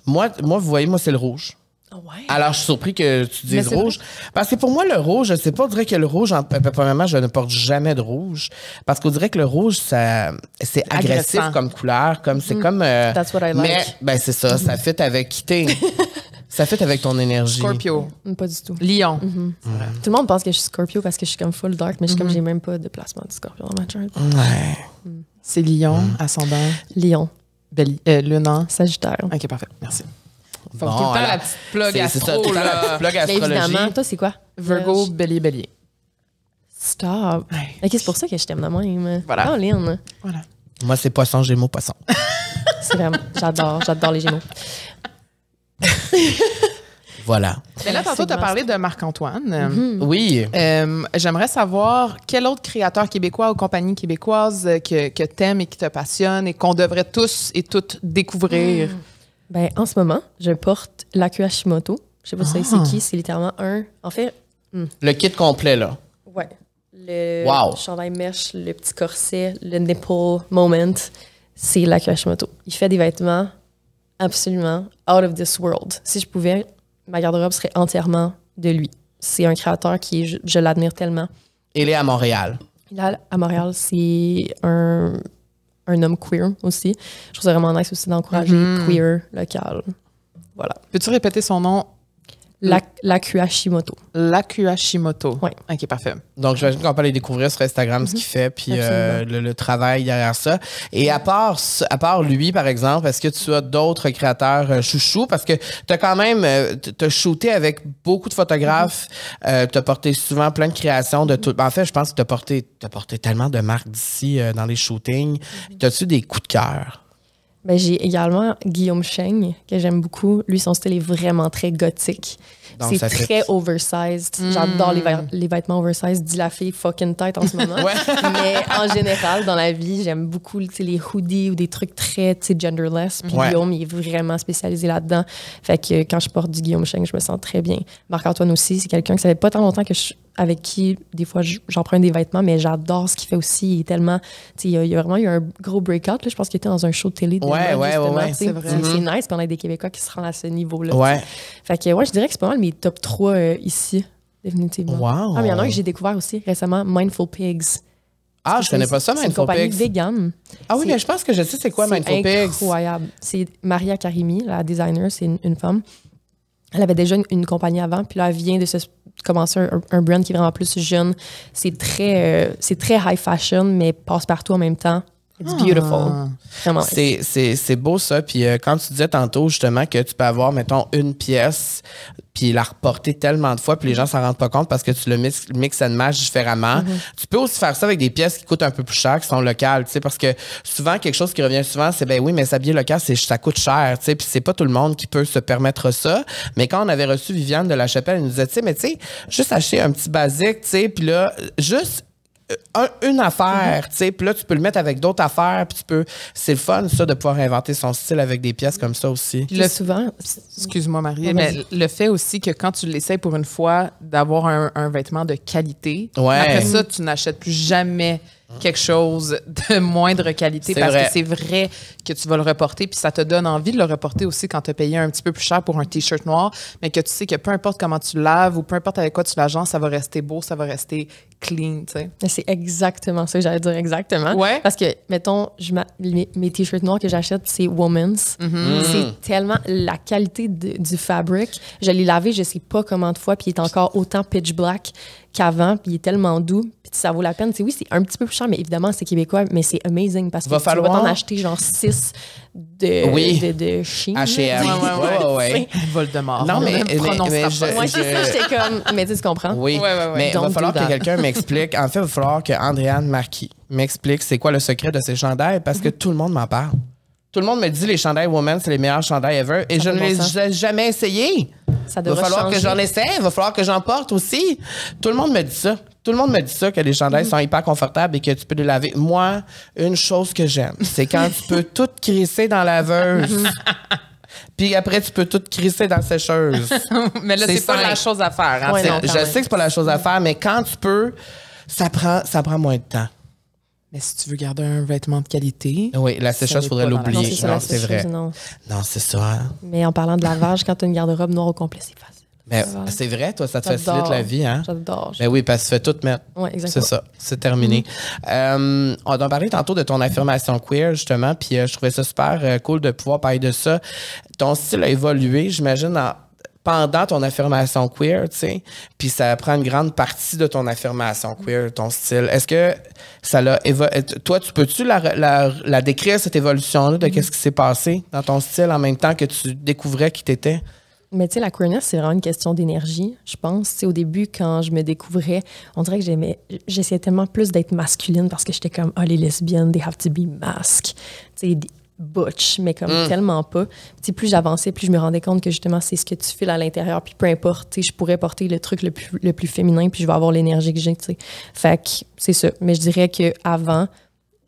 Moi, vous voyez, moi, c'est le rouge. Ouais. Alors, je suis surpris que tu dises rouge. Vrai. Parce que pour moi, le rouge, je sais pas, on dirait que le rouge, premièrement, je ne porte jamais de rouge. Parce qu'on dirait que le rouge, c'est agressif comme couleur. Comme, c'est comme. That's what I like. Mais, c'est ça, ça fit avec qui ça fit avec ton énergie. Scorpio. Pas du tout. Lion. Tout le monde pense que je suis Scorpio parce que je suis comme full dark, mais je suis comme, j'ai même pas de placement de Scorpio dans ma chart. Ouais. C'est Lion, ascendant. Lion. Lune. Sagittaire. OK, parfait. Merci. Bon, tout le temps la petite plug astro. C'est ça, tout le temps la petite plug astrologie. Mais évidemment, toi, c'est quoi? Virgo, bélier. Stop. Ouais. OK, c'est pour ça que je t'aime de même. Voilà. Oh, Lynn. Voilà. Moi, c'est poisson, gémeaux, poisson. C'est vraiment... J'adore les gémeaux. Voilà. Mais là, tantôt, tu as parlé de Marc-Antoine. Oui. J'aimerais savoir quel autre créateur québécois ou compagnie québécoise que t'aimes et qui te passionne et qu'on devrait tous et toutes découvrir. Ben, en ce moment, je porte l'Aku Hashimoto. Je sais pas si c'est qui, c'est littéralement un... En fait... Le kit complet, là. Ouais. Le wow. chandail mèche, le petit corset, le nipple moment, c'est l'Aku Hashimoto. Il fait des vêtements absolument out of this world. Si je pouvais, ma garde-robe serait entièrement de lui. C'est un créateur qui, je l'admire tellement. Il est à Montréal. Là, à Montréal, c'est un homme queer aussi. Je trouve ça vraiment nice aussi d'encourager queer local. Voilà. Peux-tu répéter son nom? L'Aku Hashimoto. L'Aku Hashimoto. Oui. OK, parfait. Donc, j'imagine qu'on peut aller découvrir sur Instagram ce qu'il fait, puis le travail derrière ça. Et à part lui, par exemple, est-ce que tu as d'autres créateurs chouchous? Parce que tu as quand même t'as shooté avec beaucoup de photographes. Tu as porté souvent plein de créations de tout. En fait, je pense que tu as porté tellement de marques d'ici dans les shootings. As-tu des coups de cœur? Ben, j'ai également Guillaume Cheng, que j'aime beaucoup. Lui, son style est vraiment très gothique. Donc, c'est très oversized. J'adore les vêtements oversized. Dis la fille fucking tête en ce moment. Mais en général, dans la vie, j'aime beaucoup les hoodies ou des trucs très genderless. Puis Guillaume, il est vraiment spécialisé là-dedans. Fait que quand je porte du Guillaume Cheng, je me sens très bien. Marc-Antoine aussi, c'est quelqu'un que ça fait pas tant longtemps avec qui, des fois, j'emprunte des vêtements, mais j'adore ce qu'il fait aussi. Il est tellement... Il y a vraiment eu un gros breakout. Là. Je pense qu'il était dans un show de télé. Ouais. C'est vrai. C'est nice, puis on a des Québécois qui se rendent à ce niveau-là. Ouais. Fait que, je dirais que c'est pas mal mes top 3 ici, définitivement. Wow. Ah, mais il y en a un que j'ai découvert aussi récemment, Mindful Pigs. Ah, je connais pas ça, Mindful Pigs. C'est une compagnie végane. Ah oui, mais je pense que je sais c'est quoi Mindful Pigs. C'est incroyable. C'est Maria Karimi, la designer, c'est une femme. Elle avait déjà une compagnie avant, puis là, elle vient de commencer un brand qui est vraiment plus jeune. C'est très high fashion, mais passe partout en même temps. It's beautiful. Vraiment. C'est beau ça. Puis quand tu disais tantôt justement que tu peux avoir, mettons, une pièce puis la reporter tellement de fois puis les gens s'en rendent pas compte parce que tu le mix and match différemment. Tu peux aussi faire ça avec des pièces qui coûtent un peu plus cher, qui sont locales, tu sais, parce que souvent, quelque chose qui revient souvent, c'est ben oui, mais s'habiller local, ça coûte cher, tu sais, puis c'est pas tout le monde qui peut se permettre ça. Mais quand on avait reçu Viviane de la Chapelle, elle nous disait, tu sais, mais tu sais, juste acheter un petit basique, tu sais, puis là, juste une affaire, tu sais, puis là, tu peux le mettre avec d'autres affaires, puis c'est le fun, ça, de pouvoir inventer son style avec des pièces comme ça aussi. Souvent... Excuse-moi, Marie, mais le fait aussi que quand tu l'essayes pour une fois, d'avoir un vêtement de qualité, après ça, tu n'achètes plus jamais quelque chose de moindre qualité parce que c'est vrai que tu vas le reporter, puis ça te donne envie de le reporter aussi quand tu as payé un petit peu plus cher pour un T-shirt noir, mais que tu sais que peu importe comment tu laves ou peu importe avec quoi tu l'agences, ça va rester beau, ça va rester clean, tu sais. C'est exactement ça que j'allais dire, exactement. Ouais. Parce que, mettons, mes T-shirts noirs que j'achète, c'est Woman's. C'est tellement la qualité du fabric. Je l'ai lavé, je sais pas combien de fois, puis il est encore autant pitch black qu'avant, puis il est tellement doux, puis ça vaut la peine. Oui, c'est un petit peu plus cher, mais évidemment, c'est québécois, mais c'est amazing parce que tu vas t'en acheter genre 6 de Shein. H&M. Ouais. Voldemort. Non, mais c'est ça, j'étais comme... Mais tu comprends? Oui, mais il va falloir que quelqu'un m'explique. En fait, il va falloir que Andréane Marquis m'explique c'est quoi le secret de ces chandails parce que tout le monde m'en parle. Tout le monde me dit les chandails Woman, c'est les meilleurs chandails ever. Et je ne les ai jamais essayés. Ça va falloir que j'en essaie. Il va falloir que j'en porte aussi. Tout le monde me dit ça. Tout le monde me dit ça, que les chandails sont hyper confortables et que tu peux les laver. Moi, une chose que j'aime, c'est quand tu peux tout crisser dans la laveuse. Puis après, tu peux tout crisser dans la sécheuse. Mais là, c'est pas la chose à faire. Hein? Je sais que c'est pas la chose à faire, mais quand tu peux, ça prend moins de temps. Mais si tu veux garder un vêtement de qualité... Oui, la sécheuse, il faudrait l'oublier. Non, c'est vrai. Non, c'est ça. Hein? Mais en parlant de lavage, quand tu as une garde-robe noire au complet, c'est facile. Mais c'est vrai, toi, ça te facilite la vie, hein? J'adore. Ben oui, parce que tu fais tout mettre. Oui, exactement. C'est ça, c'est terminé. On a parlé tantôt de ton affirmation queer, justement, puis je trouvais ça super cool de pouvoir parler de ça. Ton style a évolué, j'imagine, pendant ton affirmation queer, tu sais, puis ça prend une grande partie de ton affirmation queer, ton style. Est-ce que ça l'a évolué? Toi, peux-tu la décrire, cette évolution-là, de qu'est-ce qui s'est passé dans ton style en même temps que tu découvrais qui t'étais? Mais tu sais, la queerness, c'est vraiment une question d'énergie, je pense. Tu sais, au début, quand je me découvrais, on dirait que j'essayais tellement plus d'être masculine parce que j'étais comme, les lesbiennes, they have to be masked. Tu sais, butch, mais comme tellement pas. Tu sais, plus j'avançais, plus je me rendais compte que justement, c'est ce que tu files à l'intérieur. Puis peu importe, tu sais, je pourrais porter le truc le plus féminin, puis je vais avoir l'énergie que j'ai, tu sais. Fait que c'est ça. Mais je dirais qu'avant,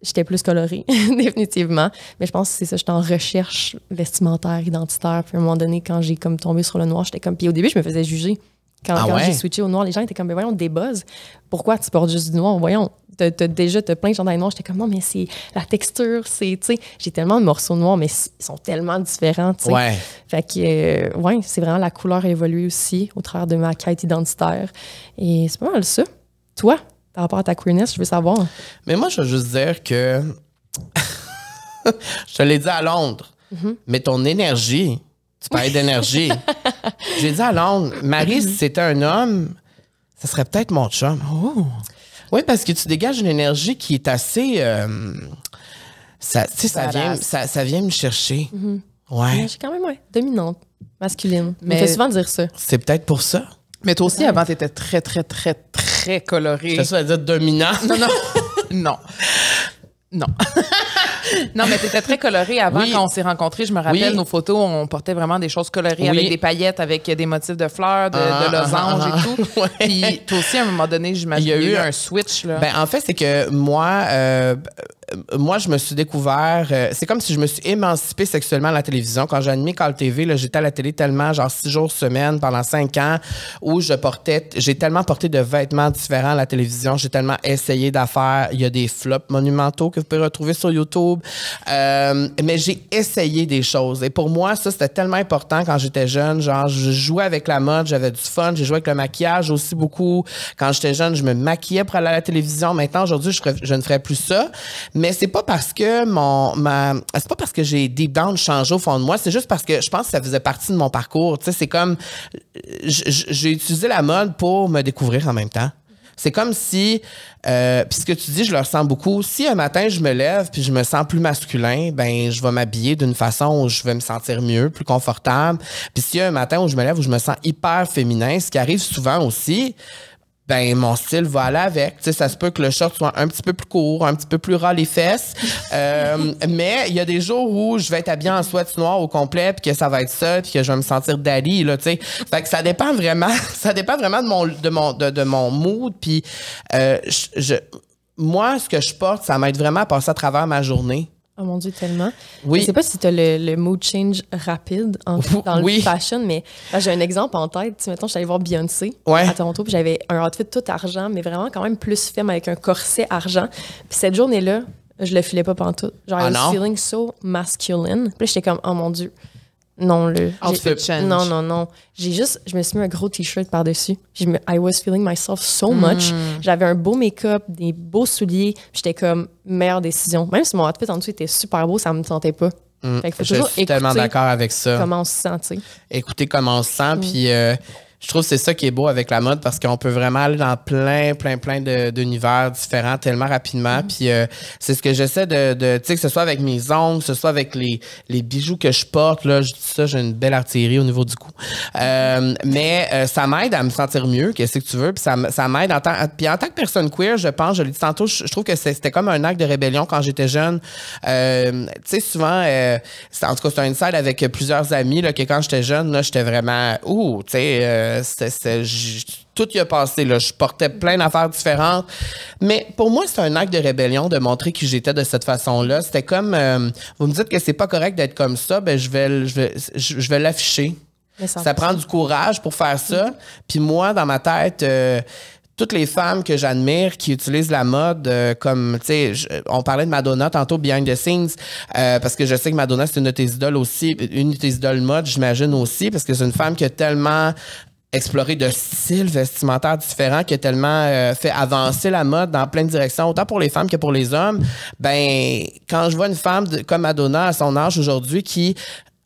j'étais plus colorée, définitivement. Mais je pense que c'est ça, j'étais en recherche vestimentaire, identitaire. Puis à un moment donné, quand j'ai comme tombé sur le noir, j'étais comme... Puis au début, je me faisais juger. Quand j'ai switché au noir, les gens étaient comme, ben voyons, débuzz. Pourquoi tu portes juste du noir? Voyons, t'as plein de chandails noirs. J'étais comme, non, mais c'est la texture, c'est, tu sais, j'ai tellement de morceaux noirs, mais ils sont tellement différents, tu sais. Ouais. Fait que, c'est vraiment la couleur a évolué aussi au travers de ma quête identitaire. Et c'est pas mal ça. Toi, par rapport à ta queerness, je veux savoir. Mais moi, je veux juste dire que... je te l'ai dit à Londres, mais ton énergie... Tu parlais d'énergie. J'ai dit à Londres, Marie, si c'était un homme, ça serait peut-être mon chum. Oh. Oui, parce que tu dégages une énergie qui est assez... ça vient me chercher. Ouais. Mais je suis quand même, dominante, masculine. Mais on fait souvent dire ça. C'est peut-être pour ça. Mais toi aussi, avant, t'étais très, très, très, très colorée. C'est ça, à dire dominant. Non. Non, mais t'étais très colorée avant quand on s'est rencontrés. Je me rappelle, nos photos, on portait vraiment des choses colorées avec des paillettes, avec des motifs de fleurs, de losanges et tout. Puis toi aussi, à un moment donné, j'imagine qu'il y a eu un switch. Là. Ben, en fait, c'est que moi, je me suis découvert... c'est comme si je me suis émancipée sexuellement à la télévision. Quand j'ai animé Call TV, là, j'étais à la télé tellement, genre 6 jours semaine, pendant 5 ans, où j'ai tellement porté de vêtements différents à la télévision. J'ai tellement essayé d'affaires. Il y a des flops monumentaux que vous pouvez retrouver sur YouTube. Mais j'ai essayé des choses. Et pour moi, ça, c'était tellement important quand j'étais jeune. Genre, je jouais avec la mode, j'avais du fun. J'ai joué avec le maquillage aussi beaucoup. Quand j'étais jeune, je me maquillais pour aller à la télévision. Maintenant, aujourd'hui, je ne ferais plus ça. Mais c'est pas parce que c'est pas parce que j'ai deep down changé au fond de moi, c'est juste parce que je pense que ça faisait partie de mon parcours. Tu sais, c'est comme j'ai utilisé la mode pour me découvrir en même temps. C'est comme si, puis ce que tu dis, je le ressens beaucoup. Si un matin, je me lève puis je me sens plus masculin, ben je vais m'habiller d'une façon où je vais me sentir mieux, plus confortable. Puis s'il y a un matin où je me lève où je me sens hyper féminin, ce qui arrive souvent aussi, ben mon style va aller avec. Tu sais, ça se peut que le short soit un petit peu plus court, un petit peu plus ras les fesses. Mais il y a des jours où je vais être habillée en sweat noir au complet, puis que ça va être ça, puis que je vais me sentir daddy, là, tu sais. Fait que ça dépend vraiment de mon mood. Puis moi, ce que je porte, ça m'aide vraiment à passer à travers ma journée. Oh mon Dieu, tellement. Oui. Je sais pas si tu as le mood change rapide dans le fashion, mais là, j'ai un exemple en tête. Tu sais, mettons, je suis allée voir Beyoncé à Toronto, puis j'avais un outfit tout argent, mais vraiment quand même plus femme avec un corset argent. Puis cette journée-là, je le filais pas pantoute. Genre, I was feeling so masculine. Puis là, j'étais comme, oh mon Dieu. Non, outfit change. Non. Je me suis mis un gros t-shirt par-dessus. I was feeling myself so much. J'avais un beau make-up, des beaux souliers. J'étais comme, meilleure décision. Même si mon outfit en dessous était super beau, ça me tentait pas. Fait que je suis tellement d'accord avec ça. Comment on se sent, tu sais. Écoutez comment on se sent, puis je trouve que c'est ça qui est beau avec la mode parce qu'on peut vraiment aller dans plein d'univers différents tellement rapidement. Puis c'est ce que j'essaie de tu sais, que ce soit avec mes ongles, que ce soit avec les bijoux que je porte. Là, je dis ça, j'ai une belle artillerie au niveau du cou. Mais ça m'aide à me sentir mieux, qu'est-ce que tu veux. Puis ça m'aide en tant que personne queer, je pense, je l'ai dit tantôt, je trouve que c'était comme un acte de rébellion quand j'étais jeune. Tu sais, souvent, en tout cas, c'est un inside avec plusieurs amis, là, que quand j'étais jeune, là, j'étais vraiment, tu sais, tout y a passé, là. Je portais plein d'affaires différentes. Mais pour moi, c'est un acte de rébellion de montrer qui j'étais de cette façon-là. C'était comme, vous me dites que c'est pas correct d'être comme ça, ben je vais l'afficher. Ça prend du courage pour faire ça. Puis moi, dans ma tête, toutes les femmes que j'admire qui utilisent la mode comme, tu sais, on parlait de Madonna tantôt, behind the scenes, parce que je sais que Madonna, c'est une de tes idoles aussi, une de tes idoles mode, j'imagine aussi, parce que c'est une femme qui a tellement exploré de styles vestimentaires différents, qui a tellement fait avancer la mode dans plein de directions, autant pour les femmes que pour les hommes. Ben, quand je vois une femme comme Madonna à son âge aujourd'hui qui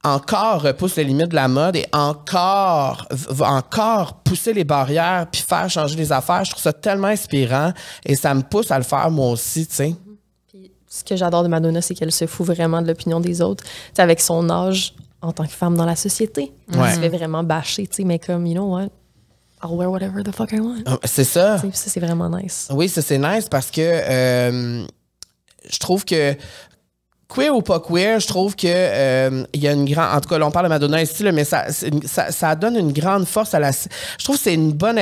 encore repousse les limites de la mode et va encore pousser les barrières puis faire changer les affaires, je trouve ça tellement inspirant et ça me pousse à le faire moi aussi, tu sais. Puis ce que j'adore de Madonna, c'est qu'elle se fout vraiment de l'opinion des autres. Tu sais, avec son âge, en tant que femme dans la société, elle se fait vraiment bâcher, tu sais, mais comme, you know what, I'll wear whatever the fuck I want. C'est ça. Ça, c'est vraiment nice. Oui, ça, c'est nice parce que je trouve que queer ou pas queer, je trouve que il y a une grande... En tout cas, là, on parle de Madonna ici, là, mais ça donne une grande force à la... Je trouve que c'est une bonne...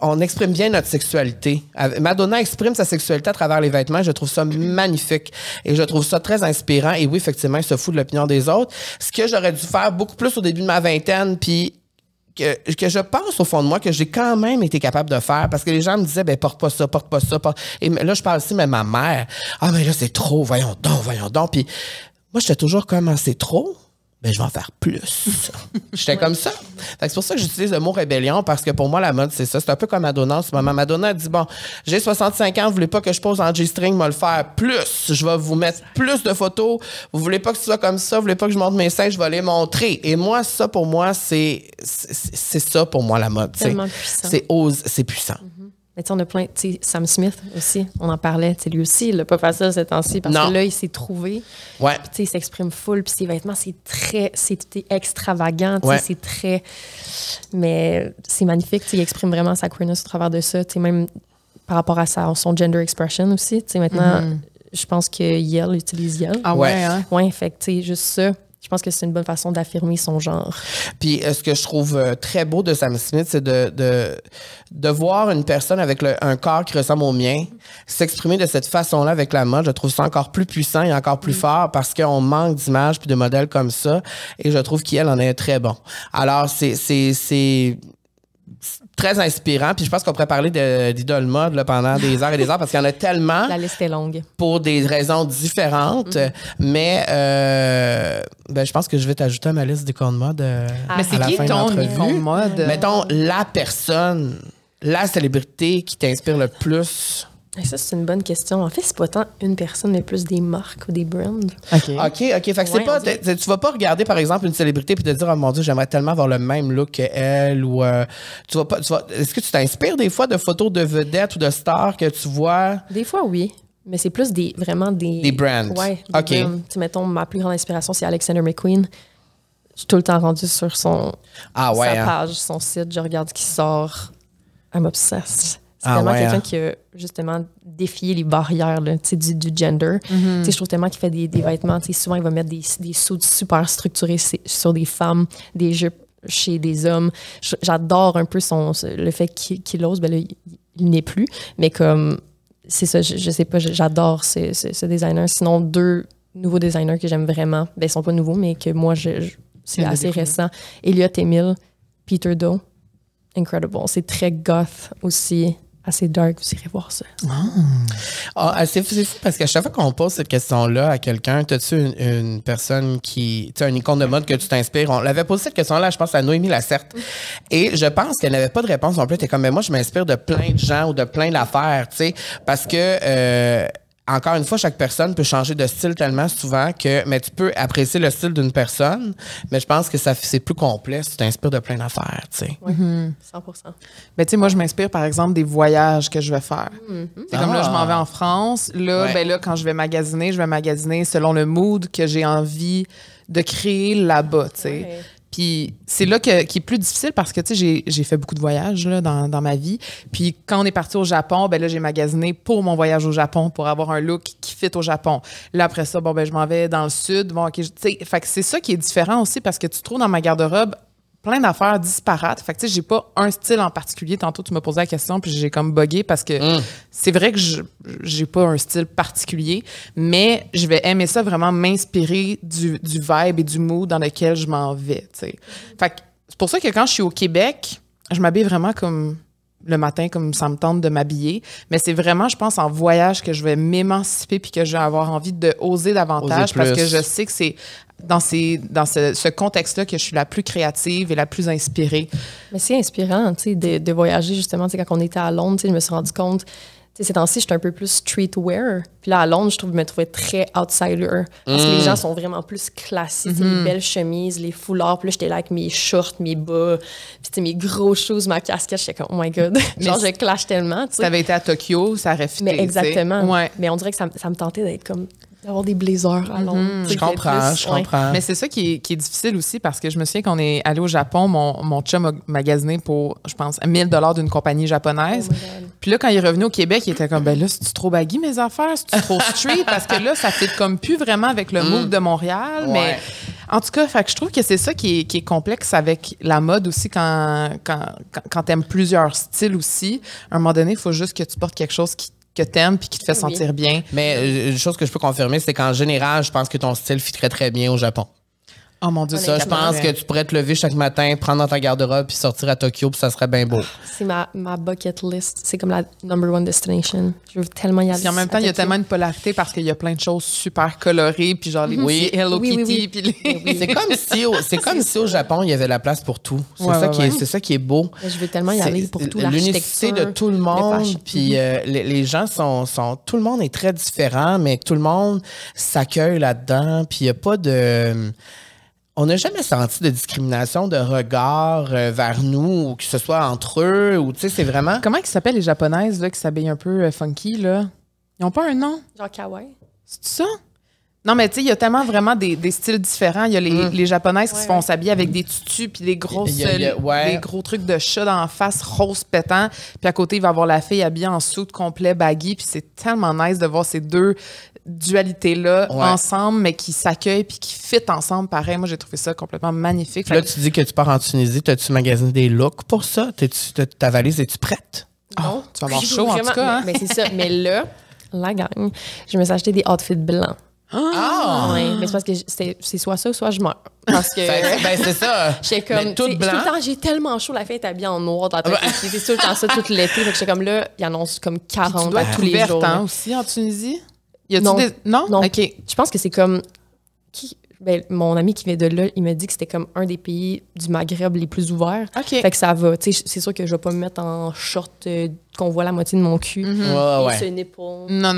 On exprime bien notre sexualité. Madonna exprime sa sexualité à travers les vêtements. Je trouve ça magnifique. Et je trouve ça très inspirant. Et oui, effectivement, il se fout de l'opinion des autres. Ce que j'aurais dû faire beaucoup plus au début de ma vingtaine, puis... Que je pense au fond de moi que j'ai quand même été capable de faire parce que les gens me disaient ben porte pas ça. Et là je parle aussi mais ma mère mais là c'est trop, voyons donc puis moi j'étais toujours comme c'est trop, ben je vais en faire plus. J'étais comme ça. Fait que c'est pour ça que j'utilise le mot rébellion parce que pour moi la mode c'est ça, c'est un peu comme Madonna en ce moment. Madonna a dit bon, j'ai 65 ans, vous voulez pas que je pose en G-string, moi le faire plus, je vais vous mettre plus de photos, vous voulez pas que ce soit comme ça, vous voulez pas que je montre mes seins, je vais les montrer. Et moi ça pour moi c'est ça pour moi la mode, tellement puissant. C'est puissant. Mais tu sais, on a plein, tu sais, Sam Smith aussi, on en parlait, tu sais, lui aussi, il n'a pas facile ces temps-ci parce que là, il s'est trouvé. Ouais. Puis tu sais, il s'exprime full, puis ses vêtements, c'est extravagant, tu sais, c'est très... Mais c'est magnifique, tu sais, il exprime vraiment sa queerness au travers de ça, tu sais, même par rapport à son gender expression aussi, tu sais, maintenant, je pense que Yale utilise Yale. Ah ouais, hein? Ouais, fait que tu sais, juste ça... Je pense que c'est une bonne façon d'affirmer son genre. Puis ce que je trouve très beau de Sam Smith, c'est de voir une personne avec un corps qui ressemble au mien s'exprimer de cette façon-là avec la mode. Je trouve ça encore plus puissant et encore plus fort parce qu'on manque d'images puis de modèles comme ça. Et je trouve qu'elle en est très bon. Alors, c'est très inspirant. Puis je pense qu'on pourrait parler d'idole mode là, pendant des heures et des heures parce qu'il y en a tellement. La liste est longue. Pour des raisons différentes. Mais je pense que je vais t'ajouter à ma liste d'icônes de mode. Mais c'est qui ton icône mode? Mettons la personne, la célébrité qui t'inspire le plus. Ça, c'est une bonne question. En fait, c'est pas tant une personne, mais plus des marques ou des brands. OK. Fait que c'est pas... Tu vas pas regarder, par exemple, une célébrité puis te dire « Oh mon Dieu, j'aimerais tellement avoir le même look qu'elle. » ou est-ce que tu t'inspires des fois de photos de vedettes ou de stars que tu vois? Des fois, oui. Mais c'est plus vraiment des... Des brands. Ouais. OK. Mettons, ma plus grande inspiration, c'est Alexander McQueen. Je suis tout le temps rendue sur sa page, son site. Je regarde ce qui sort. I'm obsessed. C'est tellement quelqu'un qui a justement défié les barrières là, du gender. Je trouve tellement qu'il fait des vêtements. Souvent, il va mettre des suits super structurés sur des femmes, des jupes chez des hommes. J'adore un peu le fait qu'il ose. Ben là, il n'est plus. Mais comme, c'est ça, je sais pas, j'adore ce designer. Sinon, 2 nouveaux designers que j'aime vraiment. Ben, ils sont pas nouveaux, mais que moi, c'est assez récent. Elliot Emile, Peter Do. Incredible. C'est très goth aussi. Assez dark, vous irez voir ça. C'est fou parce qu'à chaque fois qu'on pose cette question-là à quelqu'un, as-tu une personne qui... Tu as une icône de mode que tu t'inspires? On l'avait posé cette question-là, je pense, à Noémie Lacerte. Et je pense qu'elle n'avait pas de réponse non plus. Elle était comme, mais moi, je m'inspire de plein de gens ou de plein d'affaires, tu sais, parce que... encore une fois, chaque personne peut changer de style tellement souvent mais tu peux apprécier le style d'une personne, mais je pense que c'est plus complet si tu t'inspires de plein d'affaires, tu sais. Oui, 100%. Ben, tu sais, moi, je m'inspire, par exemple, des voyages que je vais faire. C'est comme là, je m'en vais en France. Là, là, quand je vais magasiner selon le mood que j'ai envie de créer là-bas, tu sais. Ouais. Puis c'est là qui est plus difficile parce que, tu sais, j'ai fait beaucoup de voyages là, dans ma vie. Puis quand on est parti au Japon, ben là, j'ai magasiné pour mon voyage au Japon pour avoir un look qui fit au Japon. Là, après ça, je m'en vais dans le sud. Bon, OK, tu sais, fait que c'est ça qui est différent aussi parce que tu trouves dans ma garde-robe plein d'affaires disparates. Fait que, tu sais, j'ai pas un style en particulier. Tantôt, tu m'as posé la question, puis j'ai comme buggé parce que c'est vrai que j'ai pas un style particulier, mais je vais aimer ça vraiment m'inspirer du vibe et du mood dans lequel je m'en vais, tu sais. Fait que c'est pour ça que quand je suis au Québec, je m'habille vraiment comme le matin comme ça me tente de m'habiller. Mais c'est vraiment, je pense, en voyage que je vais m'émanciper puis que je vais avoir envie de oser davantage parce que je sais que c'est dans ce contexte-là que je suis la plus créative et la plus inspirée. Mais c'est inspirant, tu sais, de voyager justement. Tu sais, quand on était à Londres, tu sais, je me suis rendu compte. Tu sais, ces temps-ci, j'étais un peu plus streetwear. Puis là, à Londres, je me trouvais très outsider. Parce que les gens sont vraiment plus classiques. Les belles chemises, les foulards. Puis là, j'étais là avec mes shorts, mes bas, puis tu sais, mes gros shoes, ma casquette. J'étais comme, oh my God. Genre, je clash tellement. Si t'avais été à Tokyo, ça aurait fité. Mais exactement. Ouais. Mais on dirait que ça me tentait d'être comme d'avoir des blazers à Londres. Je comprends. Mais c'est ça qui est difficile aussi parce que je me souviens qu'on est allé au Japon, mon chum a magasiné pour, je pense, 1 000 $ d'une compagnie japonaise. Puis là, quand il est revenu au Québec, il était comme, ben là, c'est-tu trop baggy mes affaires? C'est-tu trop street? Parce que là, ça fit comme plus vraiment avec le mood de Montréal. Ouais. Mais en tout cas, fait que je trouve que c'est ça qui est complexe avec la mode aussi quand t'aimes plusieurs styles aussi. À un moment donné, il faut juste que tu portes quelque chose que t'aimes puis qui te fait sentir bien. Mais une chose que je peux confirmer, c'est qu'en général, je pense que ton style fitterait très bien au Japon. Oh mon Dieu, ça, je pense que tu pourrais te lever chaque matin, prendre dans ta garde-robe puis sortir à Tokyo puis ça serait bien beau. C'est ma bucket list. C'est comme la number one destination. Je veux tellement y aller. Puis en même temps, il y a tellement une polarité parce qu'il y a plein de choses super colorées puis genre les petits Hello Kitty. Puis c'est comme si au Japon, il y avait la place pour tout. C'est ça qui est beau. Mais je veux tellement y aller pour tout, l'unicité de tout le monde. Puis les gens sont... Tout le monde est très différent, mais tout le monde s'accueille là-dedans. Puis il n'y a pas de... On n'a jamais senti de discrimination de regard vers nous, ou que ce soit entre eux, ou tu sais, c'est vraiment... Comment ils s'appellent les Japonaises là, qui s'habillent un peu funky, là? Ils n'ont pas un nom? Genre kawaii. C'est ça? Non, mais tu sais, il y a tellement vraiment des styles différents. Il y a les Japonaises qui se font s'habiller avec des tutus puis des gros trucs de chat dans la face, rose pétant. Puis à côté, il va y avoir la fille habillée en suit complet baggy. Puis c'est tellement nice de voir ces deux dualités-là ensemble, mais qui s'accueillent puis qui fit ensemble. Pareil, moi, j'ai trouvé ça complètement magnifique. Là, tu dis que tu pars en Tunisie. T'as-tu magasiné des looks pour ça? Ta valise, es-tu prête? Non. Tu vas avoir chaud, en tout cas. Hein? Mais c'est ça. Mais là, la gang, je me suis acheté des outfits blancs. Oui, mais c'est parce que c'est soit ça ou soit je meurs. Parce que c'est ça. J'étais comme tout le temps, j'ai tellement chaud, la fille est habillée en noir dans la tête. C'est tout le temps ça tout l'été. Fait que j'étais comme là, il y en a comme 40 tu dois tous les jours. Aussi en Tunisie? Non. Non. OK. Je pense que c'est comme mon ami qui vient de là, il m'a dit que c'était comme un des pays du Maghreb les plus ouverts. OK. Fait que ça va. Tu sais, c'est sûr que je vais pas me mettre en short qu'on voit la moitié de mon cul. Et ce nipple. Non,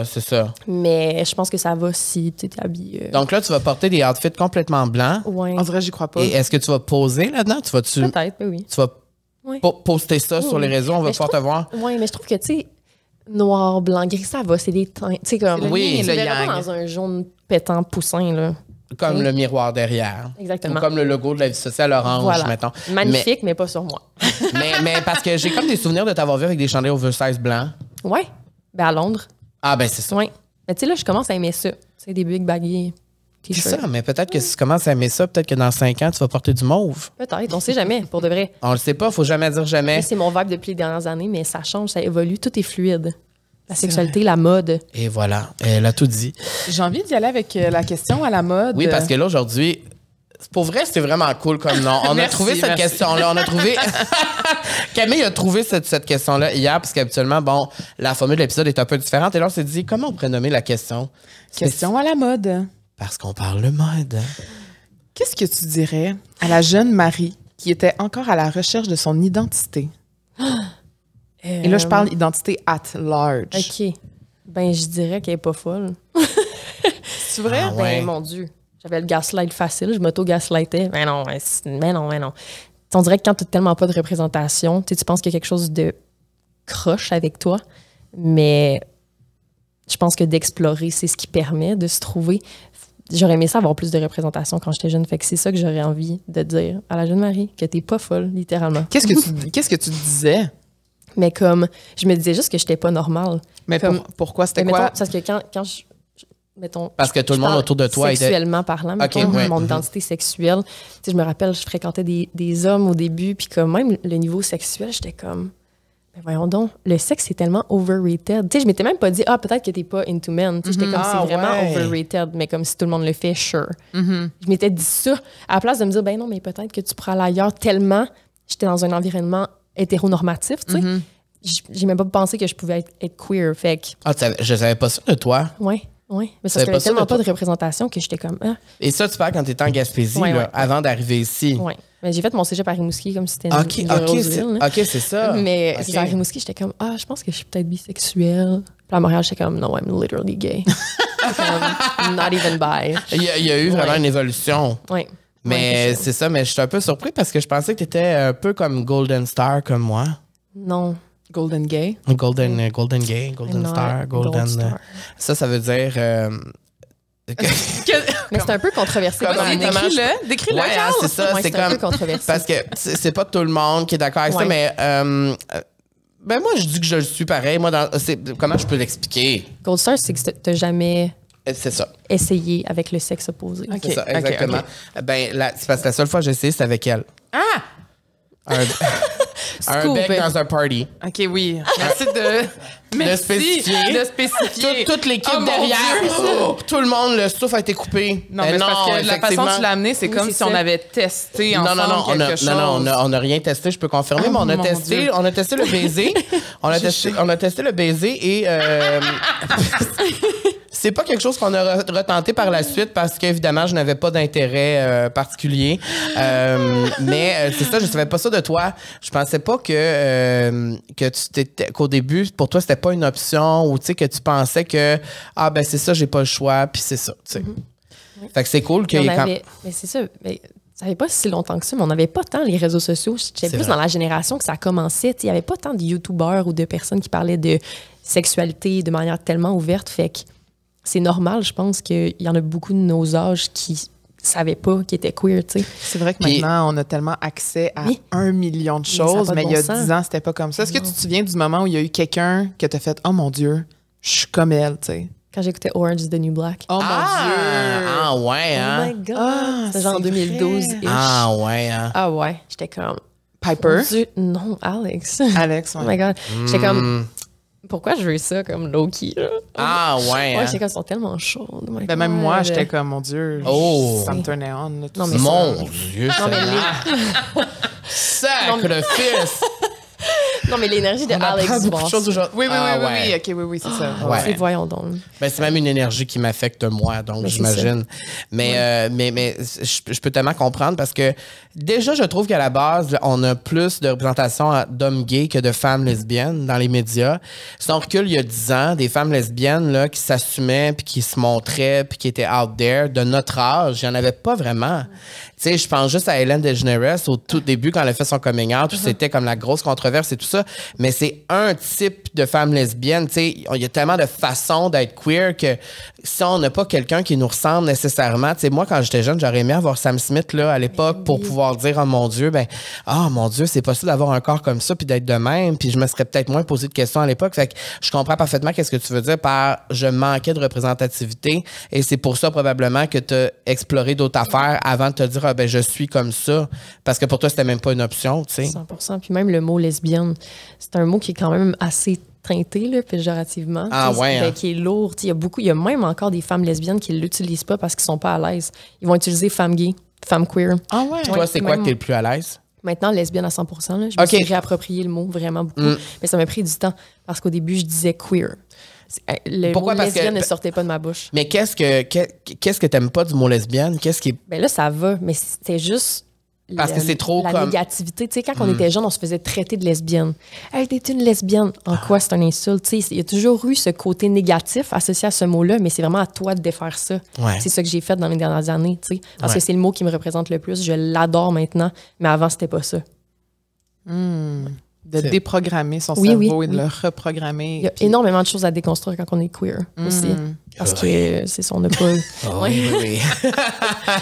c'est ça. Mais je pense que ça va si tu es habillée. Donc là, tu vas porter des outfits complètement blancs. Ouais. En vrai, j'y crois pas. Et est-ce que tu vas poser là-dedans? Peut-être, oui. Tu vas poster ça sur les réseaux, on va pouvoir te voir? Oui, mais je trouve que, tu sais, noir, blanc, gris, ça va, c'est des teintes. Tu sais, comme. Oui, tu verras pas dans un jaune pétant poussin, là. Comme le miroir derrière. Exactement. Ou comme le logo de la vie sociale orange, mettons. Magnifique, mais pas sur moi. mais parce que j'ai comme des souvenirs de t'avoir vu avec des chandails oversize blancs. Oui. Ben à Londres. Ah, ben c'est ça. Oui. Mais tu sais, là, je commence à aimer ça. C'est des big baggy t-shirts. C'est ça, mais peut-être que si tu commences à aimer ça, peut-être que dans 5 ans, tu vas porter du mauve. Peut-être, on sait jamais, pour de vrai. On le sait pas, faut jamais dire jamais. C'est mon vibe depuis les dernières années, mais ça change, ça évolue, tout est fluide. La sexualité, la mode. Et voilà, elle a tout dit. J'ai envie d'y aller avec la question à la mode. Oui, parce que là, aujourd'hui, pour vrai, c'était vraiment cool comme nom. On a trouvé cette question-là. On a trouvé... Camille a trouvé cette question-là hier, parce qu'habituellement, bon, la formule de l'épisode est un peu différente. Et là, on s'est dit, comment on pourrait nommer la question? Question à la mode. Parce qu'on parle de mode. Qu'est-ce que tu dirais à la jeune Marie qui était encore à la recherche de son identité? Et là, je parle identité at large. OK. Ben, je dirais qu'elle est pas folle. C'est vrai? Ah, ouais. Ben, mon Dieu. J'avais le gaslight facile. Je m'auto-gaslightais. Mais non. On dirait que quand tu n'as tellement pas de représentation, tu penses qu'il y a quelque chose de croche avec toi. Mais je pense que d'explorer, c'est ce qui permet de se trouver. J'aurais aimé ça avoir plus de représentation quand j'étais jeune. Fait que c'est ça que j'aurais envie de dire à la jeune Marie, que t'es pas folle, littéralement. Qu'est-ce que tu disais? Mais comme, je me disais juste que j'étais pas normale. Mais comme, pourquoi? C'était quoi? Parce que quand je... Mettons, parce que tout le monde autour de toi était... Sexuellement parlant, mettons, mon identité sexuelle. Tu sais, je me rappelle, je fréquentais des hommes au début, puis comme même le niveau sexuel, j'étais comme... Mais voyons donc, le sexe, c'est tellement overrated. Tu sais, je m'étais même pas dit, peut-être que t'es pas into men. Tu sais, j'étais comme, c'est vraiment overrated, mais comme si tout le monde le fait, sure. Je m'étais dit ça, à la place de me dire, ben non, mais peut-être que tu pourras aller ailleurs tellement j'étais dans un environnement hétéronormatif, tu sais. J'ai même pas pensé que je pouvais être queer. Fait que... Ah, je savais pas ça de toi. Oui. Mais parce qu'il y avait tellement pas de représentation que j'étais comme... Ah. Et ça, tu parles quand tu étais en Gaspésie, avant d'arriver ici. Oui. Mais j'ai fait mon cégep à Rimouski comme si c'était une grosse ville. OK, c'est ça. Mais à Rimouski, j'étais comme, je pense que je suis peut-être bisexuelle. Puis à Montréal, j'étais comme, no, I'm literally gay. Not even bi. Il y a eu vraiment une évolution. Oui. Mais c'est ça, mais je suis un peu surpris parce que je pensais que tu étais un peu comme Golden Star, comme moi. Non. Golden Gay? Golden Gay, Golden Star, Golden... Star. Ça veut dire... Mais c'est un peu controversé. Décris-le. Ouais, c'est ça. Ouais, c'est un peu controversé. Parce que c'est pas tout le monde qui est d'accord avec ça, mais... ben moi, je dis que je le suis pareil. Moi, comment je peux l'expliquer? Gold Star, c'est que t'as jamais... C'est ça. Essayé avec le sexe opposé. C'est ça, exactement. Okay. Ben, c'est parce que la seule fois que j'ai essayé, c'était avec elle. Un bec dans un party. OK, oui. Merci de spécifier. Toute l'équipe derrière. Tout le monde, le souffle a été coupé. Non, mais parce que la façon dont tu l'as amené, c'est comme si on avait testé ensemble quelque chose. Non, on n'a rien testé, je peux confirmer, mais on a testé le baiser. on a testé le baiser et... C'est pas quelque chose qu'on a retenté par la suite parce qu'évidemment, je n'avais pas d'intérêt particulier. Mais c'est ça, je savais pas ça de toi. Je pensais pas qu'au début, pour toi, c'était pas une option ou tu sais, que tu pensais que ben c'est ça, j'ai pas le choix, puis c'est ça. Tu sais. Fait que c'est cool qu'il y ait Mais c'est ça. Mais ça fait pas si longtemps que ça, mais on n'avait pas tant les réseaux sociaux. J'étais plus dans la génération que ça commençait. Il y avait pas tant de YouTubeurs ou de personnes qui parlaient de sexualité de manière tellement ouverte. Fait que c'est normal, je pense qu'il y en a beaucoup de nos âges qui savaient pas qu'ils étaient queer, tu sais. C'est vrai que maintenant, on a tellement accès à 1 million de choses, mais il y a 10 ans, c'était pas comme ça. Est-ce que tu te souviens du moment où il y a eu quelqu'un que t'as fait « Oh mon Dieu, je suis comme elle », tu sais? Quand j'écoutais Orange is the New Black. Oh mon Dieu! Ah ouais, hein? Oh my God! C'était genre en 2012-ish. Ah ouais, hein? Ah ouais, j'étais comme... Piper? Non, Alex. Alex, ouais. Oh my God. J'étais comme... Pourquoi je veux ça comme low-key, là? Ah, ouais. Ouais, j'étais comme, ils sont tellement chaudes. Ben, même moi, j'étais comme, mon Dieu, ça me turnait on. Là, non, mais mon Dieu, non, mais sacrifice! Non, mais l'énergie de Alex beaucoup de choses aujourd'hui. Oui, c'est ça. Ouais. Voyons donc. Ben, c'est même une énergie qui m'affecte moi, donc j'imagine. Mais je peux tellement comprendre parce que déjà, je trouve qu'à la base, on a plus de représentation d'hommes gays que de femmes lesbiennes dans les médias. Si on recule il y a 10 ans, des femmes lesbiennes là, qui s'assumaient, puis qui se montraient, puis qui étaient out there, de notre âge, il n'y en avait pas vraiment. Tu sais, je pense juste à Ellen DeGeneres au tout début, quand elle a fait son coming out, c'était comme la grosse controverse et tout ça. Mais c'est un type de femme lesbienne. Tu sais, il y a tellement de façons d'être queer que si on n'a pas quelqu'un qui nous ressemble nécessairement, tu sais, moi, quand j'étais jeune, j'aurais aimé avoir Sam Smith là, à l'époque pour pouvoir dire, oh mon Dieu, mon Dieu, c'est possible d'avoir un corps comme ça puis d'être de même. Puis je me serais peut-être moins posé de questions à l'époque. Fait que je comprends parfaitement qu'est-ce que tu veux dire par je manquais de représentativité et c'est pour ça probablement que tu as exploré d'autres affaires avant de te dire, je suis comme ça. Parce que pour toi, c'était même pas une option, tu sais. 100%. Puis même le mot lesbienne, c'est un mot qui est quand même assez teinté, là, péjorativement. Ah ouais. Hein? Qui est lourd. Il y a même encore des femmes lesbiennes qui ne l'utilisent pas parce qu'ils sont pas à l'aise. Ils vont utiliser femme gay, femme queer. Ah ouais. Toi, c'est quoi que t'es le plus à l'aise? Maintenant, lesbienne à 100%. Là. Je me suis réapproprié le mot vraiment beaucoup. Mais ça m'a pris du temps parce qu'au début, je disais queer. Pourquoi? Le mot lesbienne ne sortait pas de ma bouche. Mais qu'est-ce que t'aimes pas du mot lesbienne? Qu'est-ce qui est... Ben là, ça va, mais c'était juste... Parce que c'est trop la négativité. Tu sais, quand on était jeunes, on se faisait traiter de lesbienne. Hey, t'es une lesbienne. En quoi c'est un insulte? Tu sais, il y a toujours eu ce côté négatif associé à ce mot-là, mais c'est vraiment à toi de défaire ça. Ouais. C'est ça que j'ai fait dans les dernières années, tu sais. Parce que c'est le mot qui me représente le plus. Je l'adore maintenant, mais avant, c'était pas ça. De déprogrammer son cerveau et de le reprogrammer. Il y a énormément de choses à déconstruire quand on est queer aussi. Parce que c'est ça, on n'a pas... Oui.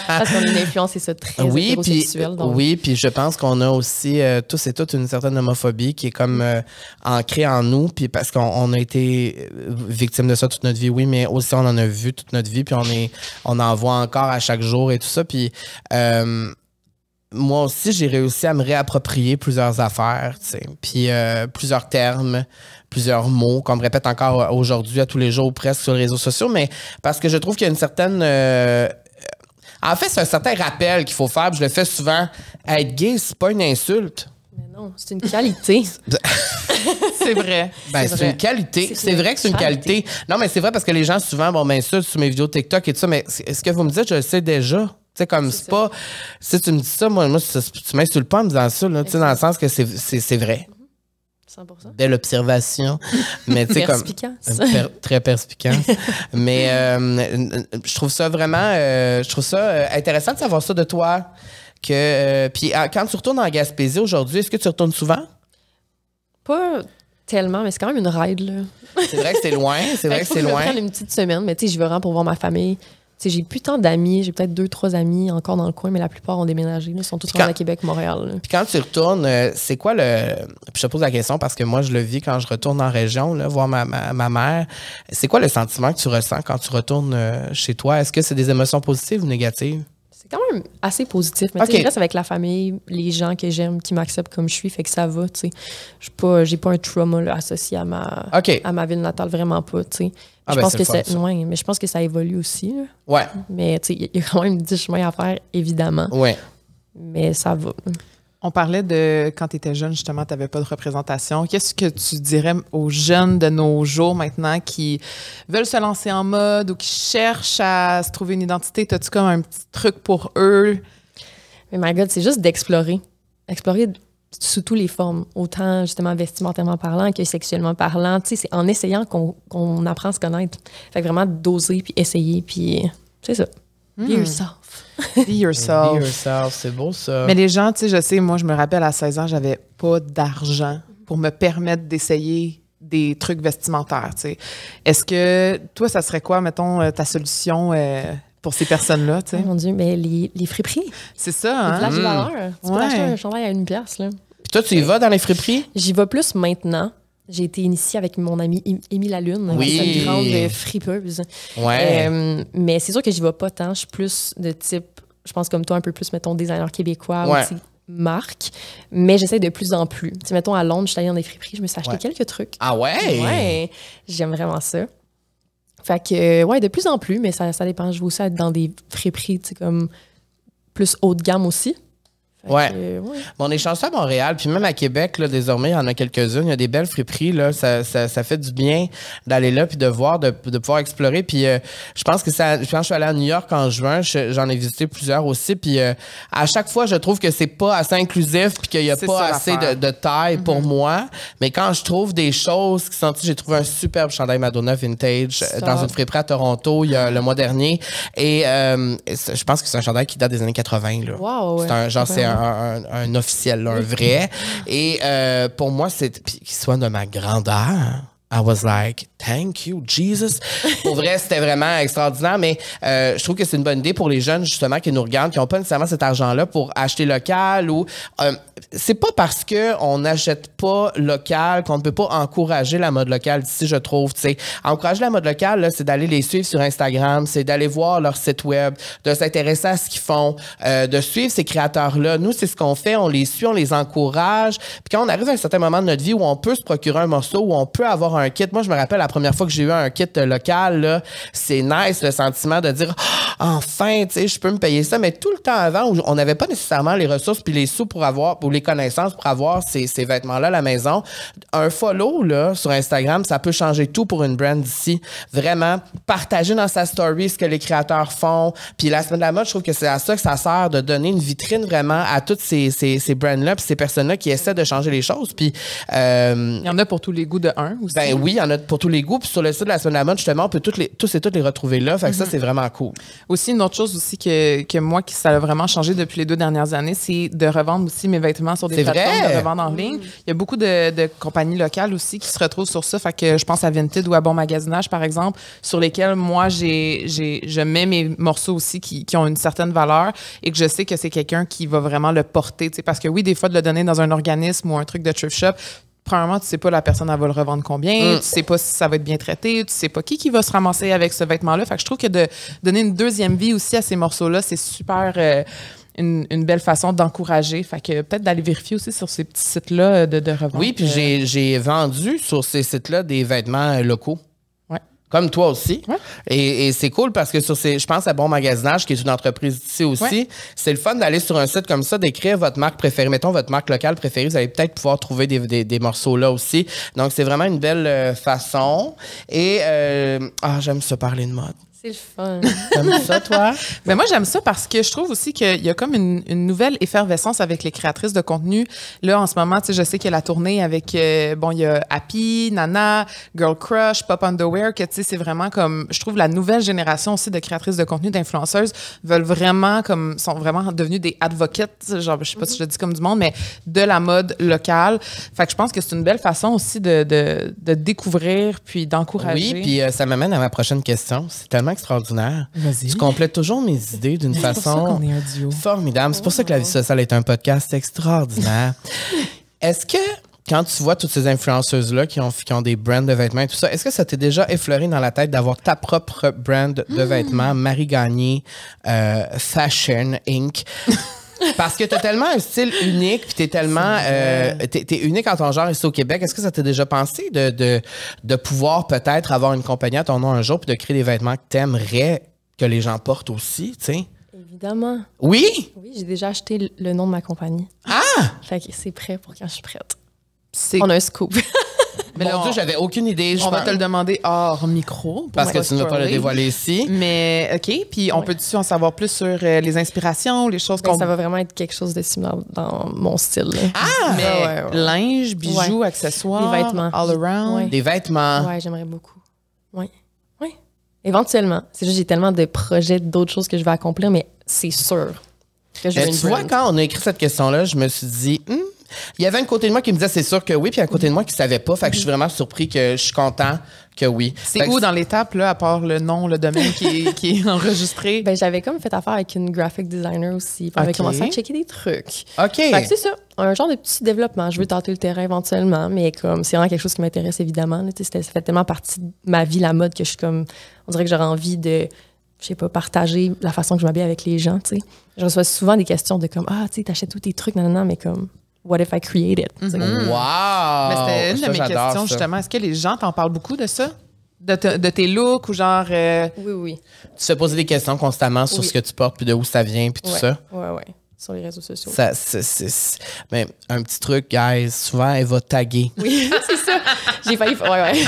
Parce qu'on a une influence, c'est ça, très hétérosexuelle. Donc... Oui, puis je pense qu'on a aussi tous et toutes une certaine homophobie qui est comme ancrée en nous, puis parce qu'on a été victime de ça toute notre vie, oui, mais aussi on en a vu toute notre vie, puis on en voit encore à chaque jour et tout ça, puis... moi aussi, j'ai réussi à me réapproprier plusieurs affaires, tu sais, puis plusieurs termes, plusieurs mots qu'on me répète encore aujourd'hui, à tous les jours presque sur les réseaux sociaux, mais parce que je trouve qu'il y a une certaine... en fait, c'est un certain rappel qu'il faut faire, puis je le fais souvent. Être gay, c'est pas une insulte. Mais non, c'est une qualité. C'est vrai. Ben, c'est une qualité. C'est vrai que c'est une qualité. Non, mais c'est vrai parce que les gens, souvent, bon, ben, ça, sur mes vidéos TikTok et tout ça, mais est-ce que vous me dites, je le sais déjà? Tu sais, comme c'est pas. Si tu me dis ça, moi tu m'insultes pas en me disant ça, là, tu sais, dans le sens que c'est vrai. 100%. Belle observation. Mais tu sais, comme. Très perspicace. Mais je trouve ça vraiment. Je trouve ça intéressant de savoir ça de toi. Puis quand tu retournes en Gaspésie aujourd'hui, est-ce que tu retournes souvent? Pas tellement, mais c'est quand même une ride, là. C'est vrai que c'est loin. C'est vrai que c'est loin. Je vais prendre une petite semaine, mais tu sais, j'y vais vraiment pour voir ma famille. Tu sais, j'ai plus tant d'amis. J'ai peut-être 2-3 amis encore dans le coin, mais la plupart ont déménagé. Ils sont tous rendus à Québec, Montréal. Là. Puis quand tu retournes, c'est quoi le... Puis je te pose la question parce que moi, je le vis quand je retourne en région, là, voir ma mère. C'est quoi le sentiment que tu ressens quand tu retournes chez toi? Est-ce que c'est des émotions positives ou négatives? C'est quand même assez positif. Mais tu sais, je reste avec la famille, les gens que j'aime, qui m'acceptent comme je suis, fait que ça va, tu sais. J'ai pas un trauma là, associé à ma ville natale, vraiment pas, tu sais. Je pense que mais je pense que ça évolue aussi. Là. Ouais. Mais tu sais, il y a quand même 10 chemins à faire, évidemment. Ouais. Mais ça va. On parlait de quand tu étais jeune, justement, tu n'avais pas de représentation. Qu'est-ce que tu dirais aux jeunes de nos jours maintenant qui veulent se lancer en mode ou qui cherchent à se trouver une identité? As-tu comme un petit truc pour eux? Mais my God, c'est juste d'explorer. Explorer sous toutes les formes, autant justement vestimentairement parlant que sexuellement parlant. Tu sais, c'est en essayant qu'on apprend à se connaître. Fait que vraiment d'oser puis essayer, puis c'est ça. Be yourself. Be yourself. Be yourself, c'est beau ça. Mais les gens, tu sais, je sais, moi, je me rappelle à 16 ans, j'avais pas d'argent pour me permettre d'essayer des trucs vestimentaires, tu sais. Est-ce que, toi, ça serait quoi, mettons, ta solution pour ces personnes-là, tu sais? Oh mon Dieu, mais les friperies. C'est ça, hein? Les plages de valeur. Tu peux acheter un chandail à 1$, là. Puis toi, tu y vas dans les friperies? J'y vais plus maintenant. J'ai été initiée avec mon amie Émile Lalune, qui est une grande fripeuse. Ouais. Mais c'est sûr que j'y vais pas tant. Je suis plus de type, je pense comme toi, un peu plus, mettons, designer québécois, aussi marque. Mais j'essaie de plus en plus. Tu sais, mettons, à Londres, je suis allée dans des friperies, je me suis acheté quelques trucs. Ah ouais? Ouais. J'aime vraiment ça. Fait que, ouais, de plus en plus, mais ça dépend. Je veux aussi être dans des friperies, tu sais, comme plus haut de gamme aussi. Ouais. Bon, on est chanceux à Montréal, puis même à Québec, là, désormais, il y en a quelques-unes. Il y a des belles friperies, là. Ça fait du bien d'aller là, puis de voir, de pouvoir explorer. Puis je pense que quand je suis allée à New York en juin, j'en ai visité plusieurs aussi. Puis à chaque fois, je trouve que c'est pas assez inclusif, puis qu'il y a pas assez de taille pour moi. Mais quand je trouve des choses qui sont... J'ai trouvé un superbe chandail Madonna vintage dans une friperie à Toronto le mois dernier. Et je pense que c'est un chandail qui date des années 80, là. Wow, c'est un officiel, là, un vrai. Et pour moi, qu'il soit de ma grandeur. I was like, thank you, Jesus. Pour vrai, c'était vraiment extraordinaire, mais je trouve que c'est une bonne idée pour les jeunes, justement, qui nous regardent, qui n'ont pas nécessairement cet argent-là pour acheter local ou... c'est pas parce qu'on n'achète pas local qu'on ne peut pas encourager la mode locale d'ici, je trouve. T'sais. Encourager la mode locale, là, c'est d'aller les suivre sur Instagram, c'est d'aller voir leur site web, de s'intéresser à ce qu'ils font, de suivre ces créateurs-là. Nous, c'est ce qu'on fait, on les suit, on les encourage. Puis quand on arrive à un certain moment de notre vie où on peut se procurer un morceau, où on peut avoir un kit. Moi, je me rappelle la première fois que j'ai eu un kit local, là, c'est nice le sentiment de dire enfin, tu sais, je peux me payer ça. Mais tout le temps avant, où on n'avait pas nécessairement les ressources puis les sous pour les connaissances pour avoir ces vêtements-là à la maison. Un follow là, sur Instagram, ça peut changer tout pour une brand d'ici. Vraiment, partager dans sa story ce que les créateurs font. Puis la semaine de la mode, je trouve que c'est à ça que ça sert, de donner une vitrine vraiment à toutes ces brands-là puis ces personnes-là qui essaient de changer les choses. Puis il y en a pour tous les goûts de un aussi. Ben oui, il y en a pour tous les goûts. Puis sur le site de la semaine de la mode, justement, on peut tous et toutes les retrouver là. Fait que ça, c'est vraiment cool. Aussi, une autre chose aussi que moi, ça a vraiment changé depuis les 2 dernières années, c'est de revendre aussi mes vêtements sur des plateformes de revente en ligne. Il y a beaucoup de compagnies locales aussi qui se retrouvent sur ça. Fait que je pense à Vinted ou à Bon Magasinage, par exemple, sur lesquels moi, je mets mes morceaux aussi qui ont une certaine valeur et que je sais que c'est quelqu'un qui va vraiment le porter. Parce que oui, des fois, de le donner dans un organisme ou un truc de thrift shop, premièrement, tu sais pas la personne, elle va le revendre combien, tu sais pas si ça va être bien traité, tu sais pas qui va se ramasser avec ce vêtement-là. Fait que je trouve que de donner une deuxième vie aussi à ces morceaux-là, c'est super une belle façon d'encourager. Fait que peut-être d'aller vérifier aussi sur ces petits sites-là de revente. Oui, puis j'ai vendu sur ces sites-là des vêtements locaux. Comme toi aussi. Ouais. Et c'est cool parce que je pense à Bon Magasinage, qui est une entreprise ici aussi. Ouais. C'est le fun d'aller sur un site comme ça, d'écrire votre marque préférée. Mettons votre marque locale préférée. Vous allez peut-être pouvoir trouver des morceaux là aussi. Donc, c'est vraiment une belle façon. Et, j'aime ça parler de mode. C'est le fun. T'aimes ça, toi? Mais moi, j'aime ça parce que je trouve aussi qu'il y a comme une nouvelle effervescence avec les créatrices de contenu. Là, en ce moment, tu sais, je sais qu'il y a la tournée avec, il y a Happy, Nana, Girl Crush, Pop Underwear, que tu sais, c'est vraiment comme, je trouve la nouvelle génération aussi de créatrices de contenu, d'influenceuses, sont vraiment devenues des advocates, genre, je sais pas si je le dis comme du monde, mais de la mode locale. Fait que je pense que c'est une belle façon aussi de découvrir puis d'encourager. Oui, puis ça m'amène à ma prochaine question. C'est tellement extraordinaire. Vas-y. Tu complètes toujours mes idées d'une façon formidable. C'est pour ça que La Vie sociale est un podcast extraordinaire. Est-ce que, quand tu vois toutes ces influenceuses-là qui ont des brands de vêtements et tout ça, est-ce que ça t'est déjà effleuré dans la tête d'avoir ta propre brand de vêtements, Marie Gagné, Fashion Inc., parce que t'as tellement un style unique, puis t'es tellement t'es unique en ton genre ici au Québec. Est-ce que ça t'est déjà pensé de pouvoir peut-être avoir une compagnie à ton nom un jour puis de créer des vêtements que t'aimerais que les gens portent aussi, tu sais? Évidemment. Oui? Oui, j'ai déjà acheté le nom de ma compagnie. Ah! Fait que c'est prêt pour quand je suis prête. On a un scoop. Mais mon Dieu, j'avais aucune idée. On va te le demander hors micro. Parce que tu ne veux pas le dévoiler ici. Mais OK, puis on peut-tu en savoir plus sur les inspirations, les choses qu'on... Ça va vraiment être quelque chose de similaire dans mon style. Là. Ah! Mais linge, bijoux, accessoires, des vêtements. All around. Ouais. Des vêtements. Oui, j'aimerais beaucoup. Oui. Oui. Éventuellement. C'est juste j'ai tellement de projets, d'autres choses que je vais accomplir, mais c'est sûr que je veux une tu vois, quand on a écrit cette question-là, je me suis dit... Il y avait un côté de moi qui me disait c'est sûr que oui, puis un côté de moi qui savait pas. Fait que je suis vraiment surpris que je suis content que oui. C'est où dans l'étape, là, à part le nom, le domaine qui est enregistré? Ben, j'avais comme fait affaire avec une graphic designer aussi. On avait commencé à checker des trucs. OK. Fait que c'est ça, un genre de petit développement. Je veux tenter le terrain éventuellement, mais comme c'est vraiment quelque chose qui m'intéresse évidemment. Là, ça fait tellement partie de ma vie, la mode, que je suis comme... On dirait que j'aurais envie de... je sais pas, partager la façon que je m'habille avec les gens, tu sais. Je reçois souvent des questions de comme, tu sais, t'achètes tous tes trucs, non, mais comme... What if I create it? Mm-hmm. Wow! Mais c'était une de mes questions, justement. Est-ce que les gens t'en parlent beaucoup de ça? De tes looks ou genre... Oui. Tu te fais poser des questions constamment sur ce que tu portes, puis de où ça vient, puis tout ça? Oui. Sur les réseaux sociaux. Mais un petit truc, guys, souvent, elle va taguer. Oui, c'est ça. J'ai failli... Ouais.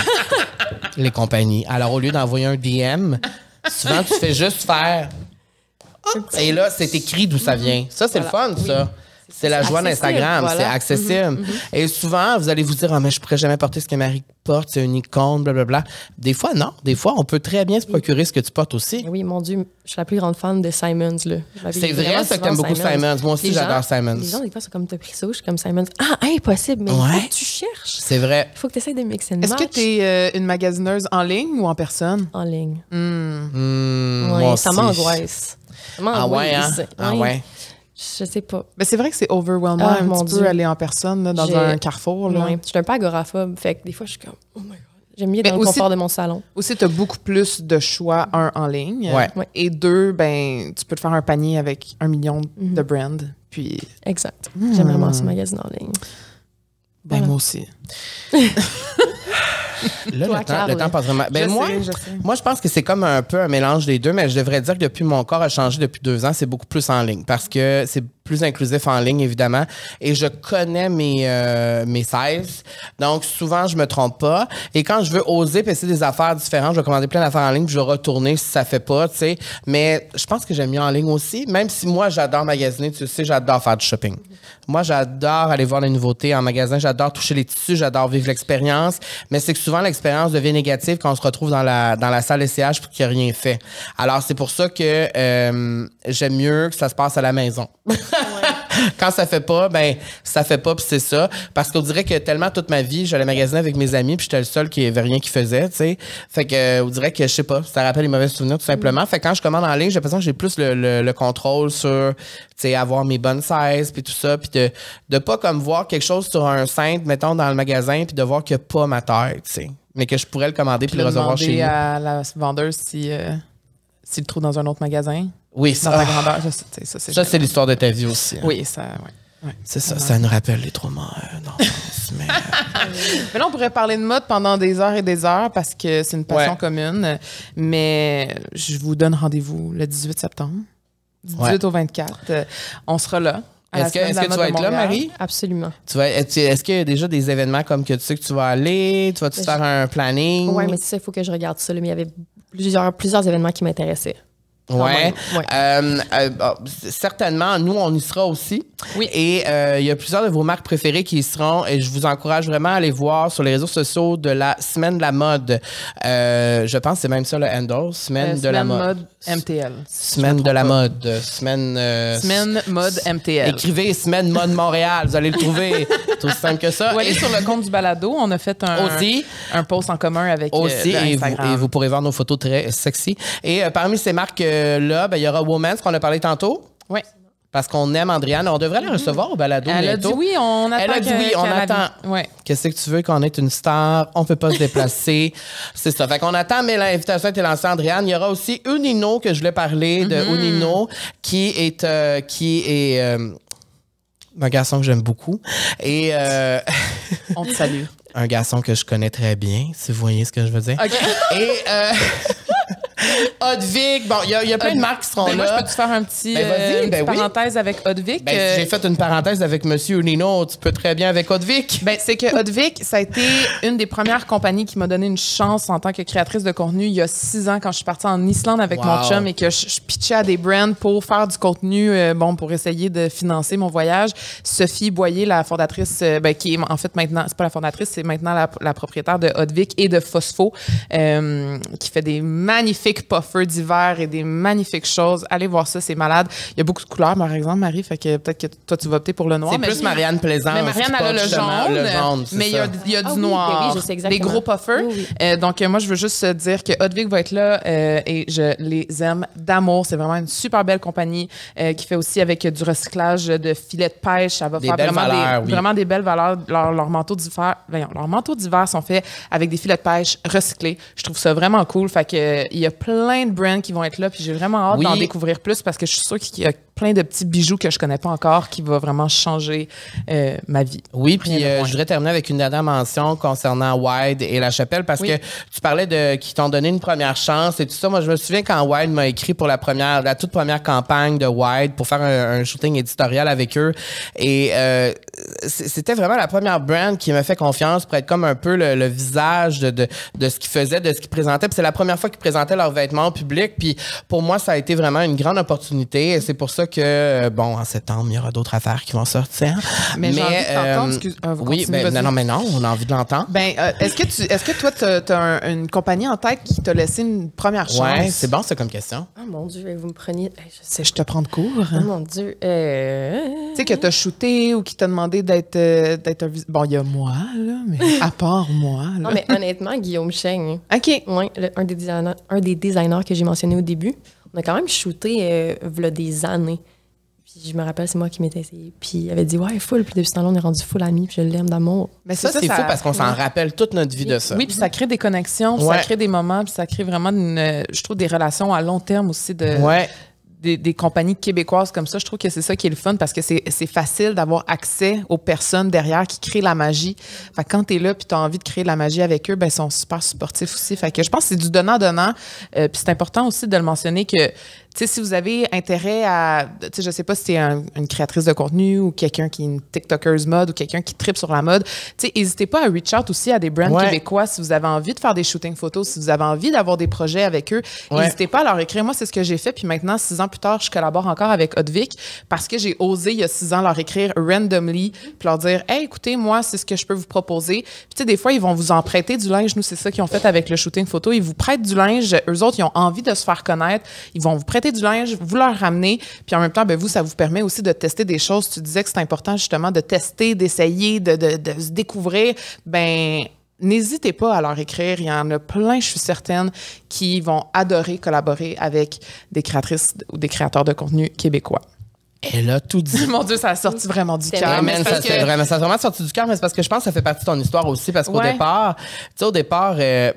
Les compagnies. Alors, au lieu d'envoyer un DM, souvent, tu fais juste faire... Et là, c'est écrit d'où ça vient. Ça, c'est le fun, ça. C'est la joie d'Instagram, c'est accessible. Et souvent, vous allez vous dire, mais je pourrais jamais porter ce que Marie porte, c'est une icône, blablabla. Des fois, non. Des fois, on peut très bien se procurer ce que tu portes aussi. Oui, mon Dieu, je suis la plus grande fan de Simons. Là. C'est vrai, ça que t'aimes beaucoup Simons. Moi aussi, j'adore Simons. Les gens, des fois, sont comme, t'as pris ça, je suis comme Simons. Ah, impossible, mais il faut que tu cherches. C'est vrai. Il faut que tu essaies de mixer and match. Est-ce que t'es une magasineuse en ligne ou en personne? En ligne. Moi ça m'angoisse. Ah ouais? Je sais pas. Mais c'est vrai que c'est overwhelming un petit peu aller en personne là, dans un carrefour. Là. Je suis un peu agoraphobe. Fait que des fois, je suis comme, oh my God. J'aime mieux dans le confort de mon salon. Aussi, tu as beaucoup plus de choix, en ligne. Ouais. Et deux, tu peux te faire un panier avec 1 million de brands. Puis... Exact. J'aime vraiment ce magazine en ligne. Moi aussi. Là, le temps passe vraiment. Moi, je pense que c'est comme un peu un mélange des deux, mais je devrais dire que depuis mon corps a changé depuis 2 ans, c'est beaucoup plus en ligne parce que c'est plus inclusif en ligne, évidemment. Et je connais mes sizes. Donc, souvent, je me trompe pas. Et quand je veux oser essayer des affaires différentes, je vais commander plein d'affaires en ligne, puis je vais retourner si ça fait pas, tu sais. Mais je pense que j'aime mieux en ligne aussi, même si moi, j'adore magasiner, tu sais, j'adore faire du shopping. Moi, j'adore aller voir les nouveautés en magasin, j'adore toucher les tissus, j'adore vivre l'expérience. Mais c'est que souvent, l'expérience devient négative quand on se retrouve dans la salle d'essayage pour qu'il n'y a rien fait. Alors, c'est pour ça que j'aime mieux que ça se passe à la maison. Quand ça fait pas, ça fait pas, puis c'est ça. Parce qu'on dirait que tellement toute ma vie, j'allais magasiner avec mes amis, puis j'étais le seul qui avait rien qui faisait, tu sais. Fait que, on dirait que, je sais pas, ça rappelle les mauvais souvenirs, tout simplement. Fait que quand je commande en ligne, j'ai l'impression que j'ai plus le contrôle sur, tu sais, avoir mes bonnes sizes, puis tout ça, puis de pas comme voir quelque chose sur un cintre, mettons, dans le magasin, puis de voir qu'il n'y a pas ma taille, tu sais. Mais que je pourrais le commander puis le recevoir chez nous. À la vendeuse s'il le trouve dans un autre magasin. Oui, dans ta grandeur. Ça, c'est l'histoire de ta vie aussi. Hein. Oui, ça, ouais. C'est ça, ça nous rappelle les traumas d'enfance. Mais là, on pourrait parler de mode pendant des heures et des heures parce que c'est une passion commune. Mais je vous donne rendez-vous le 18 septembre, du 18 au 24. On sera là. Est-ce que tu vas être là, Marie? Absolument. Est-ce qu'il y a déjà des événements comme que tu sais que tu vas aller? Tu vas-tu faire un planning? Oui, mais c'est ça, il faut que je regarde ça. Là, mais il y avait plusieurs événements qui m'intéressaient. Ouais. Certainement, nous, on y sera aussi. Oui. Et il y a plusieurs de vos marques préférées qui y seront. Et je vous encourage vraiment à aller voir sur les réseaux sociaux de la Semaine de la mode. Je pense que c'est même ça le handle. Semaine de la mode. MTL. Semaine de la mode. Semaine mode MTL. Écrivez Semaine mode Montréal. Vous allez le trouver. C'est aussi simple que ça. Vous allez sur le compte du balado. On a fait un post en commun avec Instagram. Et vous pourrez voir nos photos très sexy. Et parmi ces marques là, il y aura Women's qu'on a parlé tantôt. Oui. Parce qu'on aime Andréane. On devrait la recevoir au balado bientôt. Elle a dit oui, on attend. Elle a dit oui, on attend. Ouais. Qu'est-ce que tu veux qu'on ait une star? On peut pas se déplacer. C'est ça. Fait qu'on attend, mais l'invitation a été lancée, Andréane. Il y aura aussi Unino, que je voulais parler de Unino, qui est un garçon que j'aime beaucoup. Et on te salue. Un garçon que je connais très bien, si vous voyez ce que je veux dire. OK. Et Hotvic, bon, il y a plein de marques qui seront là. Moi, je peux te faire une petite parenthèse avec Hotvic. Si j'ai fait une parenthèse avec Monsieur Unino, tu peux très bien avec Hotvic. C'est que Hotvic, ça a été une des premières compagnies qui m'a donné une chance en tant que créatrice de contenu il y a 6 ans quand je suis partie en Islande avec mon chum et que je pitchais à des brands pour faire du contenu, pour essayer de financer mon voyage. Sophie Boyer, la fondatrice, qui est en fait maintenant, c'est pas la fondatrice, c'est maintenant la propriétaire de Hotvic et de Phospho, qui fait des magnifiques puffers d'hiver et des magnifiques choses. Allez voir ça, c'est malade. Il y a beaucoup de couleurs, par exemple, Marie, fait que peut-être que toi, tu vas opter pour le noir. C'est plus Marianne Plaisance. Mais Marianne, elle a le jaune, mais il y a du noir, des gros puffers. Oui. Donc, moi, je veux juste dire que Hotvic va être là et je les aime d'amour. C'est vraiment une super belle compagnie qui fait aussi avec du recyclage de filets de pêche. Ça va faire vraiment des belles valeurs. Leurs manteaux d'hiver sont faits avec des filets de pêche recyclés. Je trouve ça vraiment cool. Fait que il y a plein de brands qui vont être là, puis j'ai vraiment hâte d'en découvrir plus parce que je suis sûre qu'il y a plein de petits bijoux que je connais pas encore qui va vraiment changer ma vie. Oui, puis je voudrais terminer avec une dernière mention concernant Wild et La Chapelle parce que tu parlais qu'ils t'ont donné une première chance et tout ça. Moi, je me souviens quand Wild m'a écrit pour la toute première campagne de Wild pour faire un shooting éditorial avec eux et c'était vraiment la première brand qui m'a fait confiance pour être comme un peu le visage de ce qu'ils faisaient, de ce qu'ils présentaient. Puis c'est la première fois qu'ils présentaient leurs vêtements au public. Puis pour moi, ça a été vraiment une grande opportunité et c'est pour ça que, en septembre, il y aura d'autres affaires qui vont sortir. Mais j'ai envie de t'entendre, oui, non, on a envie de l'entendre. Est-ce que toi, tu as une compagnie en tête qui t'a laissé une première chance? Ouais, c'est bon, ça, comme question. Oh mon Dieu, vous me preniez... Je te prends de court. Oh mon Dieu. Tu sais, que t'as shooté ou qui t'a demandé d'être un... Bon, il y a moi, là, mais à part moi, là. Non, mais honnêtement, Guillaume Cheng. OK. Oui, un des designers que j'ai mentionné au début. On a quand même shooté v'là des années. Puis je me rappelle, c'est moi qui m'étais essayé. Puis il avait dit, ouais, full. Puis depuis ce temps-là, on est rendu full amis. Puis je l'aime d'amour. Mais ça c'est fou parce qu'on s'en rappelle toute notre vie de ça. Oui, puis ça crée des connexions, puis ça crée des moments, puis ça crée vraiment, je trouve, des relations à long terme aussi des compagnies québécoises comme ça. Je trouve que c'est ça qui est le fun parce que c'est facile d'avoir accès aux personnes derrière qui créent la magie. Fait que quand t'es là puis t'as envie de créer de la magie avec eux, ils sont super supportifs aussi. Fait que je pense que c'est du donnant-donnant. Puis c'est important aussi de le mentionner que si vous avez intérêt à, je sais pas si t'es une créatrice de contenu ou quelqu'un qui est une TikTokeuse mode ou quelqu'un qui tripe sur la mode, n'hésitez pas à reach out aussi à des brands québécois si vous avez envie de faire des shootings photos, si vous avez envie d'avoir des projets avec eux. N'hésitez pas à leur écrire. Moi, c'est ce que j'ai fait. Puis maintenant, 6 ans plus tard, je collabore encore avec Hotvic parce que j'ai osé, il y a 6 ans, leur écrire randomly puis leur dire, hey, écoutez, moi, c'est ce que je peux vous proposer. Puis des fois, ils vont vous en prêter du linge. Nous, c'est ça qu'ils ont fait avec le shooting photo. Ils vous prêtent du linge. Eux autres, ils ont envie de se faire connaître. Ils vont vous prêter du linge, vous leur ramenez, puis en même temps, vous, ça vous permet aussi de tester des choses. Tu disais que c'est important justement de tester, d'essayer, de se découvrir. N'hésitez pas à leur écrire. Il y en a plein, je suis certaine, qui vont adorer collaborer avec des créatrices ou des créateurs de contenu québécois. Elle a tout dit. Mon Dieu, ça a sorti vraiment du cœur. Ça a vraiment sorti du cœur, mais c'est parce que je pense que ça fait partie de ton histoire aussi, parce qu'au départ,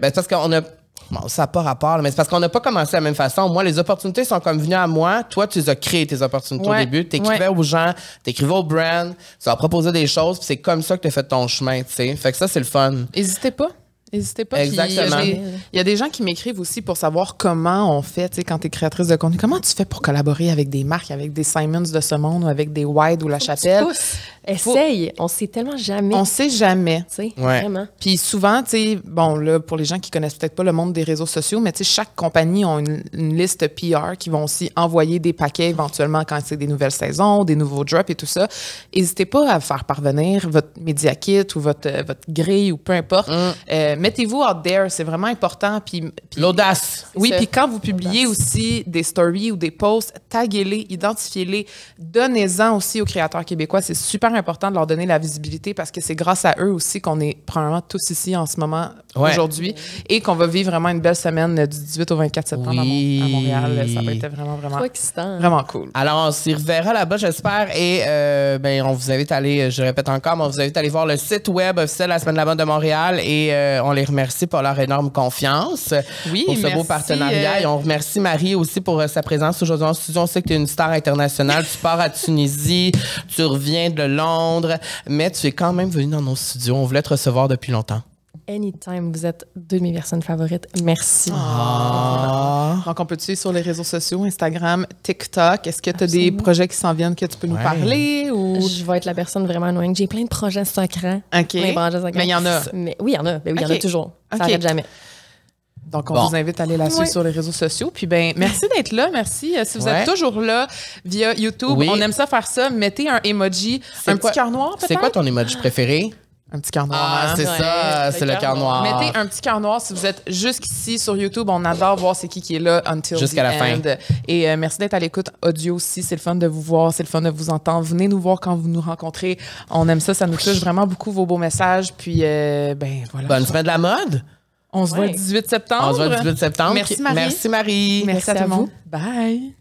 parce qu'on a... Bon, ça n'a pas rapport, là, mais c'est parce qu'on n'a pas commencé de la même façon. Moi, les opportunités sont comme venues à moi. Toi, tu les as créées, tes opportunités au début. Tu écrivais aux gens, tu écrivais aux brands, tu leur proposais des choses, puis c'est comme ça que tu as fait ton chemin, tu sais. Fait que ça, c'est le fun. N'hésitez pas. N'hésitez pas. Exactement. Il y a des gens qui m'écrivent aussi pour savoir comment on fait, tu sais, quand tu es créatrice de contenu. Comment tu fais pour collaborer avec des marques, avec des Simons de ce monde ou avec des Wide ou La Chapelle? Essaye. On sait tellement jamais. On sait jamais. Tu sais, vraiment. Puis souvent, tu sais, bon, là, pour les gens qui connaissent peut-être pas le monde des réseaux sociaux, mais tu sais, chaque compagnie a une liste PR qui vont aussi envoyer des paquets éventuellement quand c'est des nouvelles saisons, des nouveaux drops et tout ça. N'hésitez pas à faire parvenir votre Media Kit ou votre grille ou peu importe. Mettez-vous out there, c'est vraiment important. Puis l'audace. Oui, puis quand vous publiez aussi des stories ou des posts, taguez-les, identifiez-les, donnez-en aussi aux créateurs québécois. C'est super important de leur donner la visibilité parce que c'est grâce à eux aussi qu'on est probablement tous ici en ce moment, aujourd'hui, et qu'on va vivre vraiment une belle semaine du 18 au 24 septembre à Montréal. Ça va être vraiment, vraiment cool. Alors, on s'y reverra là-bas, j'espère. Et on vous invite à aller, je répète encore, mais on vous invite à aller voir le site web officiel de la Semaine de la mode de Montréal et on les remercie pour leur énorme confiance pour ce beau partenariat. Et on remercie Marie aussi pour sa présence aujourd'hui en studio. On sait que tu es une star internationale. Tu pars à Tunisie, tu reviens de Londres, mais tu es quand même venue dans nos studios. On voulait te recevoir depuis longtemps. Anytime, vous êtes deux de mes personnes favorites. Merci. Donc, on peut te suivre sur les réseaux sociaux, Instagram, TikTok. Est-ce que tu as des projets qui s'en viennent que tu peux nous parler? Ou... Je vais être la personne vraiment annoyante. J'ai plein de projets secrets. OK. Mais il y en a. Oui, il y en a. Il y en a toujours. Ça n'arrête jamais. Donc, on vous invite à aller la suivre sur les réseaux sociaux. Puis, merci d'être là. Merci. Si vous êtes toujours là via YouTube, on aime ça faire ça. Mettez un emoji, petit cœur noir, peut-être? C'est quoi ton emoji préféré? Un petit cœur noir. C'est ça, c'est le cœur noir. Mettez un petit cœur noir si vous êtes jusqu'ici sur YouTube. On adore voir c'est qui est là jusqu'à la fin. Et merci d'être à l'écoute audio aussi. C'est le fun de vous voir, c'est le fun de vous entendre. Venez nous voir quand vous nous rencontrez. On aime ça, ça nous touche vraiment beaucoup vos beaux messages. Puis, voilà. Bonne semaine de la mode. On se voit le 18 septembre. On se voit le 18 septembre. Merci Marie. Merci Marie. Merci à tout le monde. Bye.